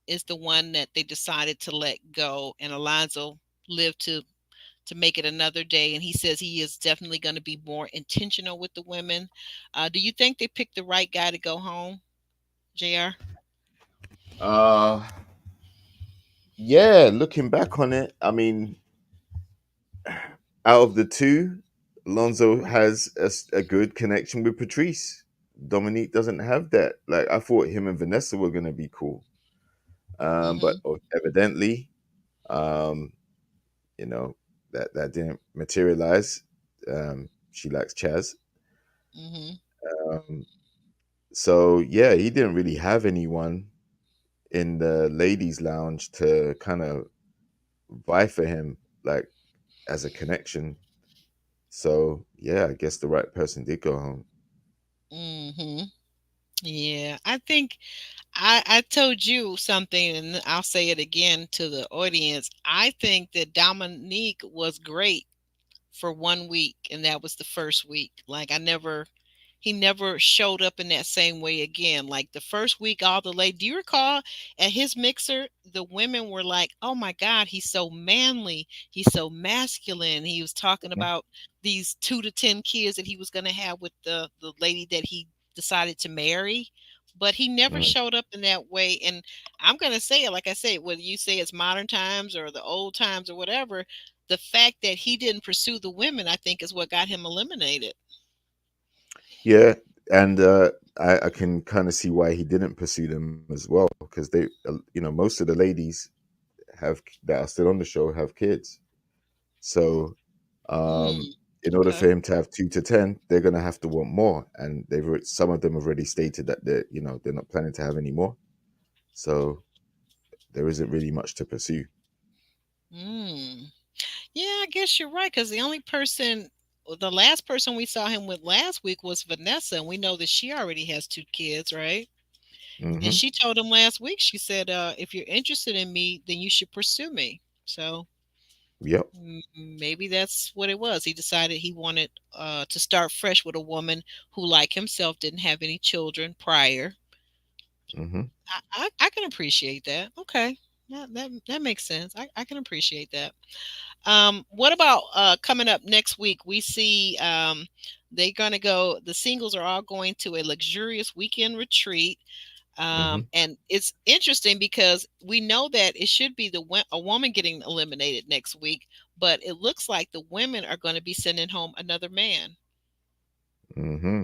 is the one that they decided to let go, and Alonzo lived to make it another day. And he says he is definitely going to be more intentional with the women. Do you think they picked the right guy to go home, Jr.? Uh, yeah, looking back on it, I mean, out of the two, Lonzo has a good connection with Patrice. Dominique doesn't have that. Like I thought him and Vanessa were gonna be cool, but Hmm. evidently, um, you know that didn't materialize. She likes Chaz. Hmm. Um, so yeah, he didn't really have anyone in the ladies' lounge to kind of vie for him, like as a connection. So yeah, I guess the right person did go home. Hmm. Yeah, I think I told you something, and I'll say it again to the audience. I think that Dominique was great for 1 week, and that was the first week. Like I never he never showed up in that same way again. Like the first week, all the ladies, do you recall at his mixer, the women were like, "Oh my God, he's so manly, he's so masculine." He was talking about these 2 to 10 kids that he was going to have with the lady that he decided to marry. But he never Mm. showed up in that way. And I'm going to say it, like I said, whether you say it's modern times or the old times or whatever, the fact that he didn't pursue the women, I think, is what got him eliminated. Yeah, and I can kind of see why he didn't pursue them as well, because they, most of the ladies that are still on the show have kids. So, Mm, in order for okay. him to have 2 to 10, they're gonna have to want more, and some of them have already stated that they're not planning to have any more. So there isn't really much to pursue. Mm. Yeah, I guess you're right. Because the last person we saw him with last week was Vanessa, and we know that she already has 2 kids, right? And Mm-hmm. she told him last week, she said, if you're interested in me, then you should pursue me. So Yep. maybe that's what it was. He decided he wanted to start fresh with a woman who, like himself, didn't have any children prior. Mm-hmm. I can appreciate that. Okay. That makes sense. I can appreciate that. What about coming up next week? We see they're going to go, the singles are all going to a luxurious weekend retreat. Mm-hmm. And it's interesting because we know that it should be a woman getting eliminated next week, but it looks like the women are going to be sending home another man. Mm-hmm.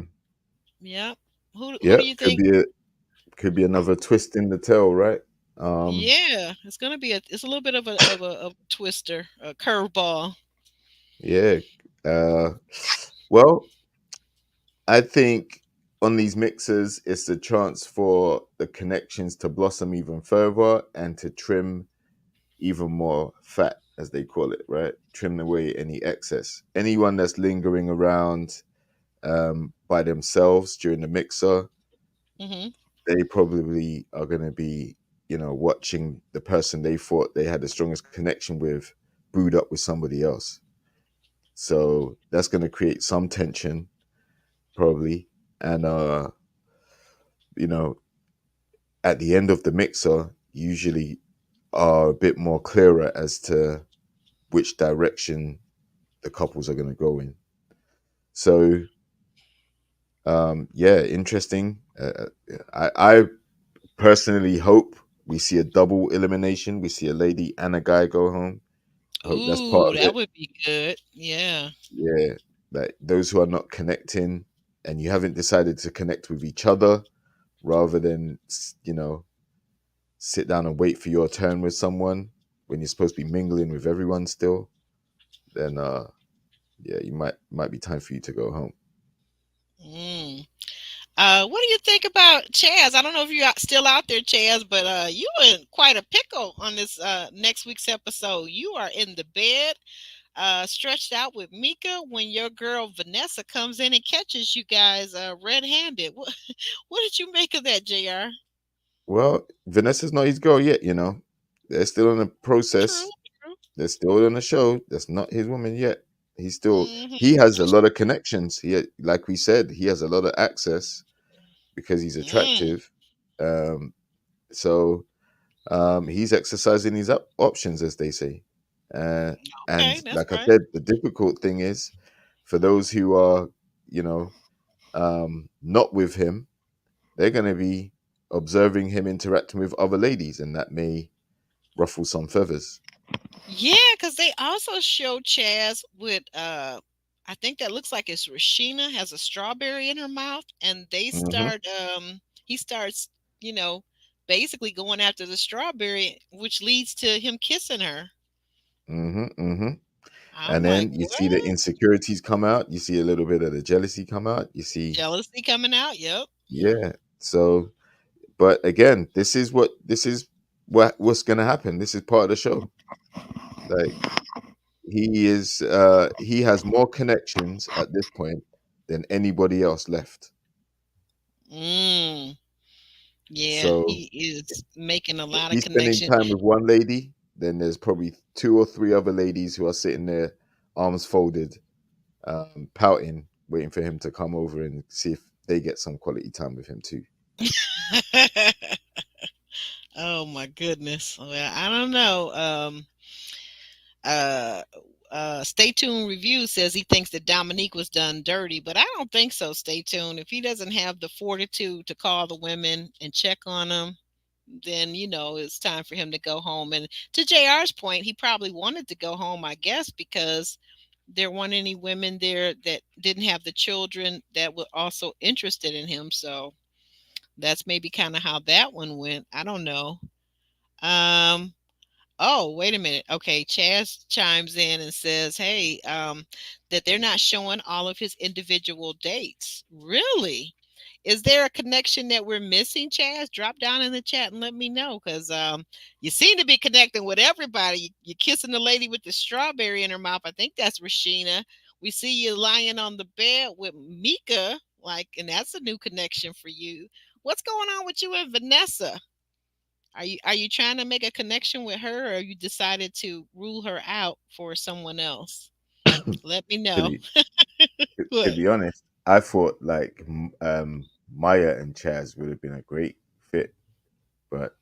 Yep. Who do Yep. you think? Could be another twist in the tail, right? Um, Yeah, it's going to be it's a little bit of a twister, a curveball. yeah. Uh, well, I think on these mixers, it's the chance for the connections to blossom even further and to trim even more fat, as they call it, right? Trim away any excess. Anyone that's lingering around by themselves during the mixer, Hmm. they probably are going to be, watching the person they thought they had the strongest connection with brewed up with somebody else. So that's going to create some tension, probably. And, you know, at the end of the mixer, usually are a bit more clearer as to which direction the couples are going to go in. So, yeah, interesting. I personally hope we see a double elimination. We see a lady and a guy go home. I hope that's part Ooh, of that it. would be good. Yeah. Yeah, like those who are not connecting and you haven't decided to connect with each other, rather than sit down and wait for your turn with someone when you're supposed to be mingling with everyone still, then yeah, you might be time for you to go home. Mm. What do you think about Chaz? I don't know if you're still out there, Chaz, but you in quite a pickle on this next week's episode. You are in the bed, stretched out with Mika when your girl Vanessa comes in and catches you guys red-handed. What did you make of that, Jr.? Well, Vanessa's not his girl yet, they're still in the True, process. true. They're still on the show. That's not his woman yet. Hmm. He has a lot of connections. Like we said, he has a lot of access because he's Mm. attractive. Um, so he's exercising his options, as they say. Uh, and Okay, that's like I right. said, the difficult thing is for those who are, you know, not with him, they're going to be observing him interacting with other ladies, and that may ruffle some feathers. Yeah, because they also show Chaz with I think that looks like it's Rashina has a strawberry in her mouth, and Hmm. he starts, you know, basically going after the strawberry, which leads to him kissing her. Hmm. Hmm. I'm And like, then you see the what? insecurities come out. You see a little bit of the jealousy come out. You see, Jealousy coming out. Yep. yeah. So, but again, what's going to happen. This is part of the show. Like he has more connections at this point than anybody else left. Mm, yeah, So he is making a if lot of he's spending connection. time with one lady, then there's probably two or three other ladies who are sitting there, arms folded, pouting waiting for him to come over and see if they get some quality time with him too. Oh my goodness. Well, I don't know. Uh, Stay Tuned Review says he thinks that Dominique was done dirty, but I don't think so. Stay tuned. If he doesn't have the fortitude to call the women and check on them, then it's time for him to go home. And to JR's point, he probably wanted to go home, I guess, because there weren't any women there that didn't have the children that were also interested in him. So that's maybe kind of how that one went. I don't know. Um, Oh, wait a minute. Okay, Chaz chimes in and says, "Hey, that they're not showing all of his individual dates. Really? Is there a connection that we're missing, Chaz? Drop down in the chat and let me know, because you seem to be connecting with everybody. You're kissing the lady with the strawberry in her mouth. I think that's Rashina. We see you lying on the bed with Mika, and that's a new connection for you. What's going on with you and Vanessa? Are you trying to make a connection with her, or you decided to rule her out for someone else? Let me To know. be to What? be honest, I thought like Maya and Chaz would have been a great fit, but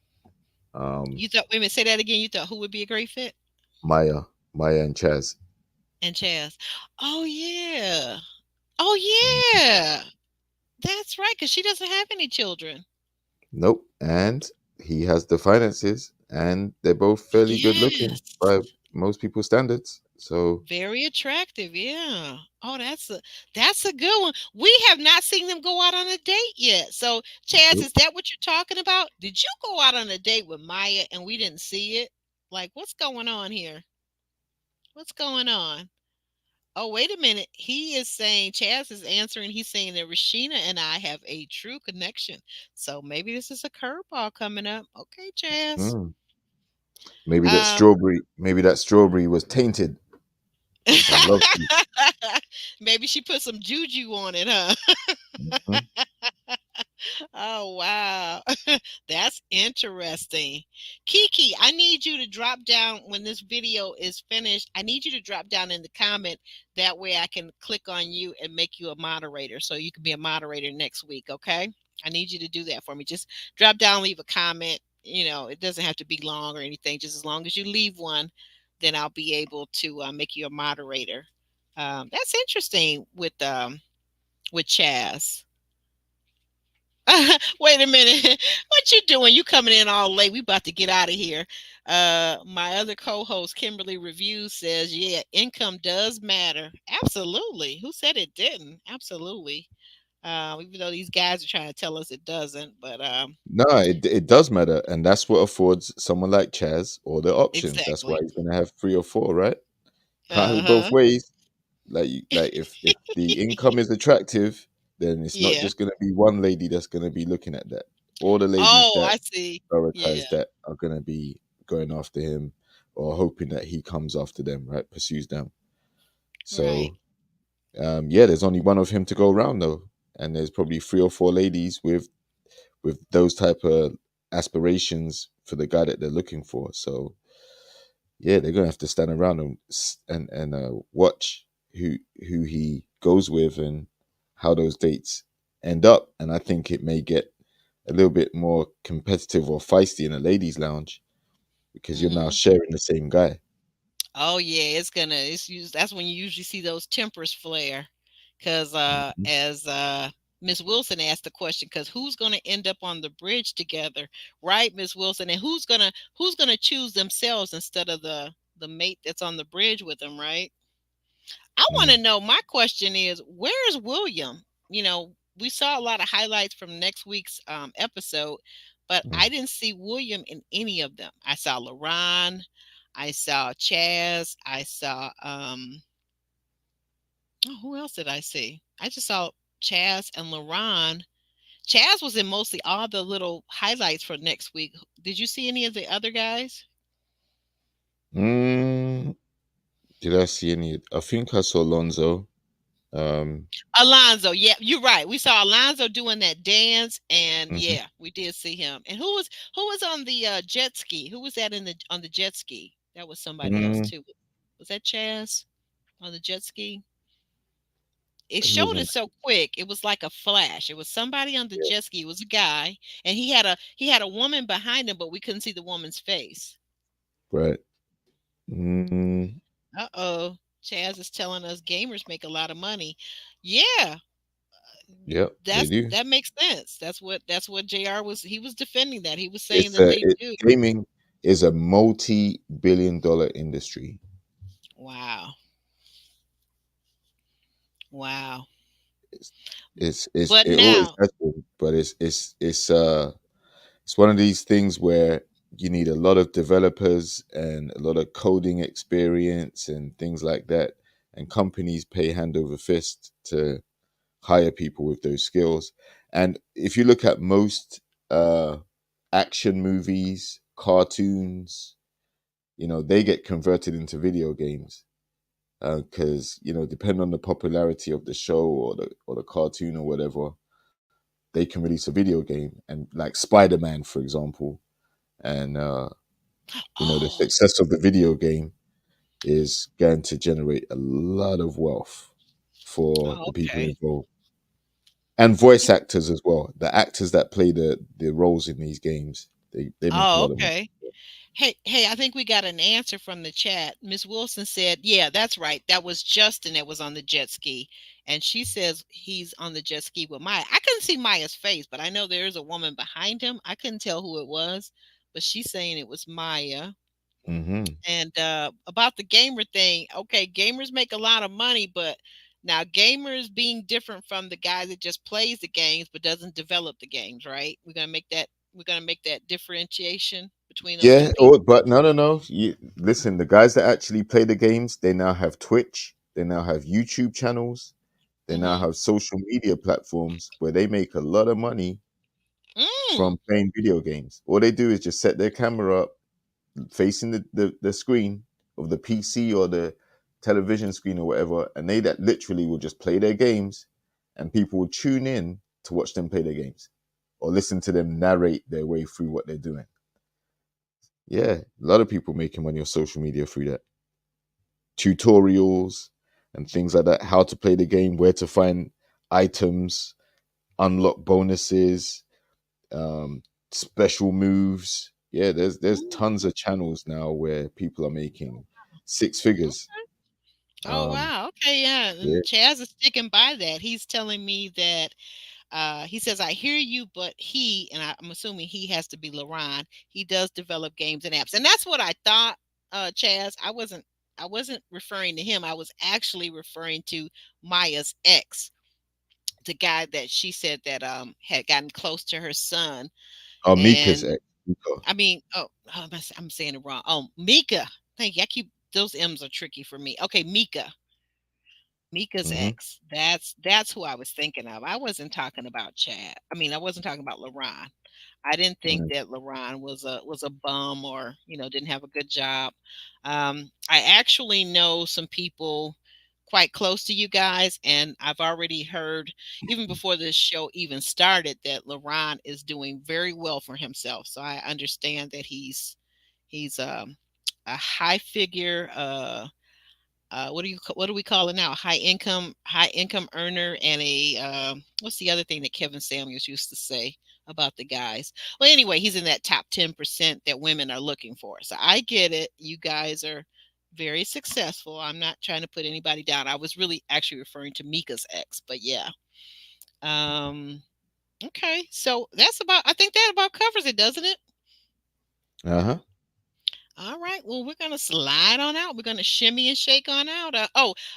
um, You thought? Wait a minute. Say that again. You thought who would be a great fit? Maya and Chaz, And Chaz. Oh yeah. Oh yeah. That's right. Because she doesn't have any children. nope, and he has the finances, and they're both fairly good looking Yes. by most people's standards. So, Very attractive. Yeah. Oh, that's a good one. We have not seen them go out on a date yet. So, Chaz, nope. is that what you're talking about? Did you go out on a date with Maya and we didn't see it? Like, what's going on here? What's going on? Oh, wait a minute. He is saying, Chaz is answering. He's saying that Rashina and I have a true connection. So maybe this is a curveball coming up. Okay, Chaz. Mm. Um, Maybe that strawberry was tainted with some love seed. maybe she put some juju on it, huh? Mhm. Oh, wow. That's interesting. Kiki, I need you to drop down when this video is finished. I need you to drop down in the comment. That way I can click on you and make you a moderator so you can be a moderator next week, okay? I need you to do that for me. Just drop down, leave a comment. It doesn't have to be long or anything. Just as long as you leave one, then I'll be able to make you a moderator. That's interesting with Chaz. Wait a minute. What you doing? You coming in all late. We about to get out of here. My other co-host, Kimberly Review, says, yeah, income does matter. Absolutely. Who said it didn't? Absolutely. Even though these guys are trying to tell us it doesn't, but No, it does matter, and that's what affords someone like Chaz all the options. That's why exactly. he's gonna have three or four, right? Can't have it both Uh-huh. ways. Like if the income is attractive, then it's not Yeah. just gonna be one lady that's gonna be looking at that. All the ladies Oh, that I see. Yeah. prioritize that are gonna be going after him or hoping that he comes after them, right? Pursues them. Right. So yeah, there's only one of him to go around though, and there's probably three or four ladies with those type of aspirations for the guy that they're looking for. So yeah, they're gonna have to stand around and watch who he goes with and how those dates end up. And I think it may get a little bit more competitive or feisty in a ladies' lounge because you're now Hmm. sharing the same guy. Oh yeah, that's when you usually see those tempers flare. Cause Mhm. as Miss Wilson asked the question, cause who's gonna end up on the bridge together, right, Miss Wilson? And who's gonna choose themselves instead of the mate that's on the bridge with them, right? I want to Mm, know. My question is, where's William? We saw a lot of highlights from next week's episode, but mm. I didn't see William in any of them. I saw LaRon, I saw Chaz, I saw oh, who else did I see? I just saw Chaz and LaRon. Chaz was in mostly all the little highlights for next week. Did you see any of the other guys? Mm, did I see any? I think I saw Lonzo. Um, Alonzo, yeah, you're right. We saw Alonzo doing that dance, and mhm. yeah, we did see him. And who was on the jet ski? Who was that on the jet ski? That was somebody else Mm, too. Was that Chaz on the jet ski? It He showed wasn't. it so quick. It was like a flash. It was somebody on the Yeah, jet ski. It was a guy, and he had a woman behind him, but we couldn't see the woman's face. right. Mm, Uh-oh. Chaz is telling us gamers make a lot of money. Yeah, yep, they do. that makes sense. That's what JR was defending that. He was saying It's that they do. gaming is a multi-billion-dollar industry. Wow. Wow. It's it's But it always now, has been, but it's one of these things where you need a lot of developers and a lot of coding experience and things like that, and companies pay hand over fist to hire people with those skills. And if you look at most uh, action movies, cartoons, they get converted into video games because depending on the popularity of the show or the cartoon or whatever, they can release a video game. And like Spider-Man, for example, and the oh, success of the video game is going to generate a lot of wealth for oh, the people okay. involved, and voice actors as well. The actors that play the roles in these games, they make a Oh, lot of money. okay. Hey, I think we got an answer from the chat. Miss Wilson said, "Yeah, that's right. That was Justin that was on the jet ski." And she says he's on the jet ski with Maya. I couldn't see Maya's face, but I know there is a woman behind him. I couldn't tell who it was, but she's saying it was Maya. Hmm. And about the gamer thing, okay, gamers make a lot of money, but now gamers being different from the guy that just plays the games but doesn't develop the games, right? We're gonna make that differentiation between those two Yeah, people. but no, no, no. Listen, the guys that actually play the games, they now have Twitch, they now have YouTube channels, they now Mm-hmm. have social media platforms where they make a lot of money Mm. from playing video games. All they do is just set their camera up facing the screen of the PC or the television screen or whatever, and they that literally will just play their games, and people will tune in to watch them play their games or listen to them narrate their way through what they're doing. Yeah, a lot of people making money on social media through that. Tutorials and things like that, how to play the game, where to find items, unlock bonuses, special moves. Yeah, there's Mm. tons of channels now where people are making six figures. Oh Um, wow. Okay, yeah. yeah. And Chaz is sticking by that. He's telling me that he says, I hear you, but I'm assuming he has to be LaRon. He does develop games and apps. And that's what I thought, Chaz. I wasn't referring to him. I was actually referring to Maya's ex, the guy that she said that had gotten close to her son. Mika's And ex. Mika. I mean, I'm saying it wrong. Oh, Mika. Thank you. I keep those M's are tricky for me. Okay, Mika. Mika's Hmm. ex. That's who I was thinking of. I wasn't talking about Chad. I mean, I wasn't talking about LaRon. I didn't think that LaRon was a bum or didn't have a good job. I actually know some people quite close to you guys, and I've already heard even before this show even started that LaRon is doing very well for himself. So I understand that he's a high figure. What do we call it now? High income earner, and a what's the other thing that Kevin Samuels used to say about the guys? Well, anyway, he's in that top 10% that women are looking for. So I get it. You guys are very successful. I'm not trying to put anybody down. I was really actually referring to Mika's ex, but yeah. Um, okay, so I think that about covers it, doesn't it? Uh-huh. All right. Well, we're gonna slide on out. We're gonna shimmy and shake on out.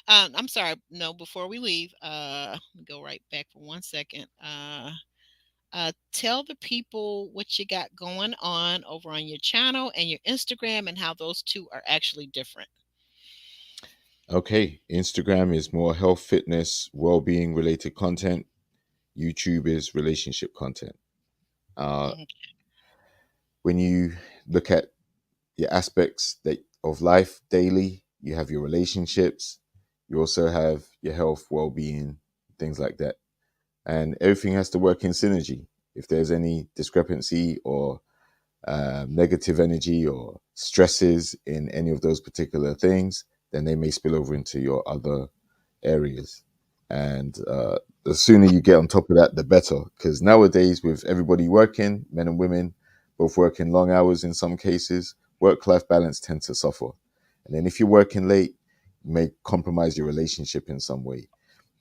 I'm sorry. No, before we leave, let me go right back for 1 second. Tell the people what you got going on over on your channel and your Instagram, and how those two are actually different. Okay. Instagram is more health, fitness, well-being related content. YouTube is relationship content. Uh, Mhm. when you look at your aspects of life daily, you have your relationships, you also have your health, well-being, things like that, and everything has to work in synergy. If there's any discrepancy or negative energy or stresses in any of those particular things, then they may spill over into your other areas. And the sooner you get on top of that, the better. Because nowadays, with everybody working, men and women, both working long hours in some cases, work-life balance tends to suffer. And then if you're working late, you may compromise your relationship in some way.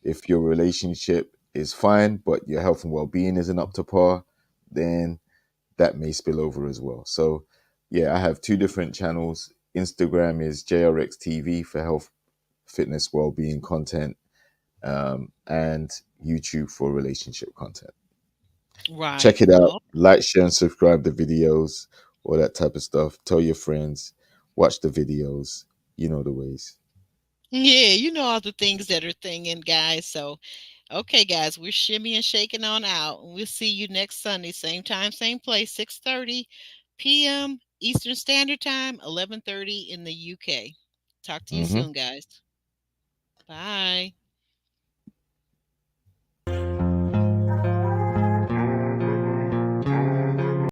If your relationship is fine, but your health and well-being isn't up to par, then that may spill over as well. So, yeah, I have two different channels. Instagram is JRX TV for health, fitness, well-being content, and YouTube for relationship content. Right. Check it out. Oh, Like, share, and subscribe the videos, all that type of stuff. Tell your friends, watch the videos. You know the ways. yeah, you know all the things that are thinging, guys. So, okay, guys, we're shimmy and shaking on out. We'll see you next Sunday, same time, same place, 6:30 p.m. Eastern Standard Time, 11:30 in the UK. Talk to you Hmm. soon, guys. Bye.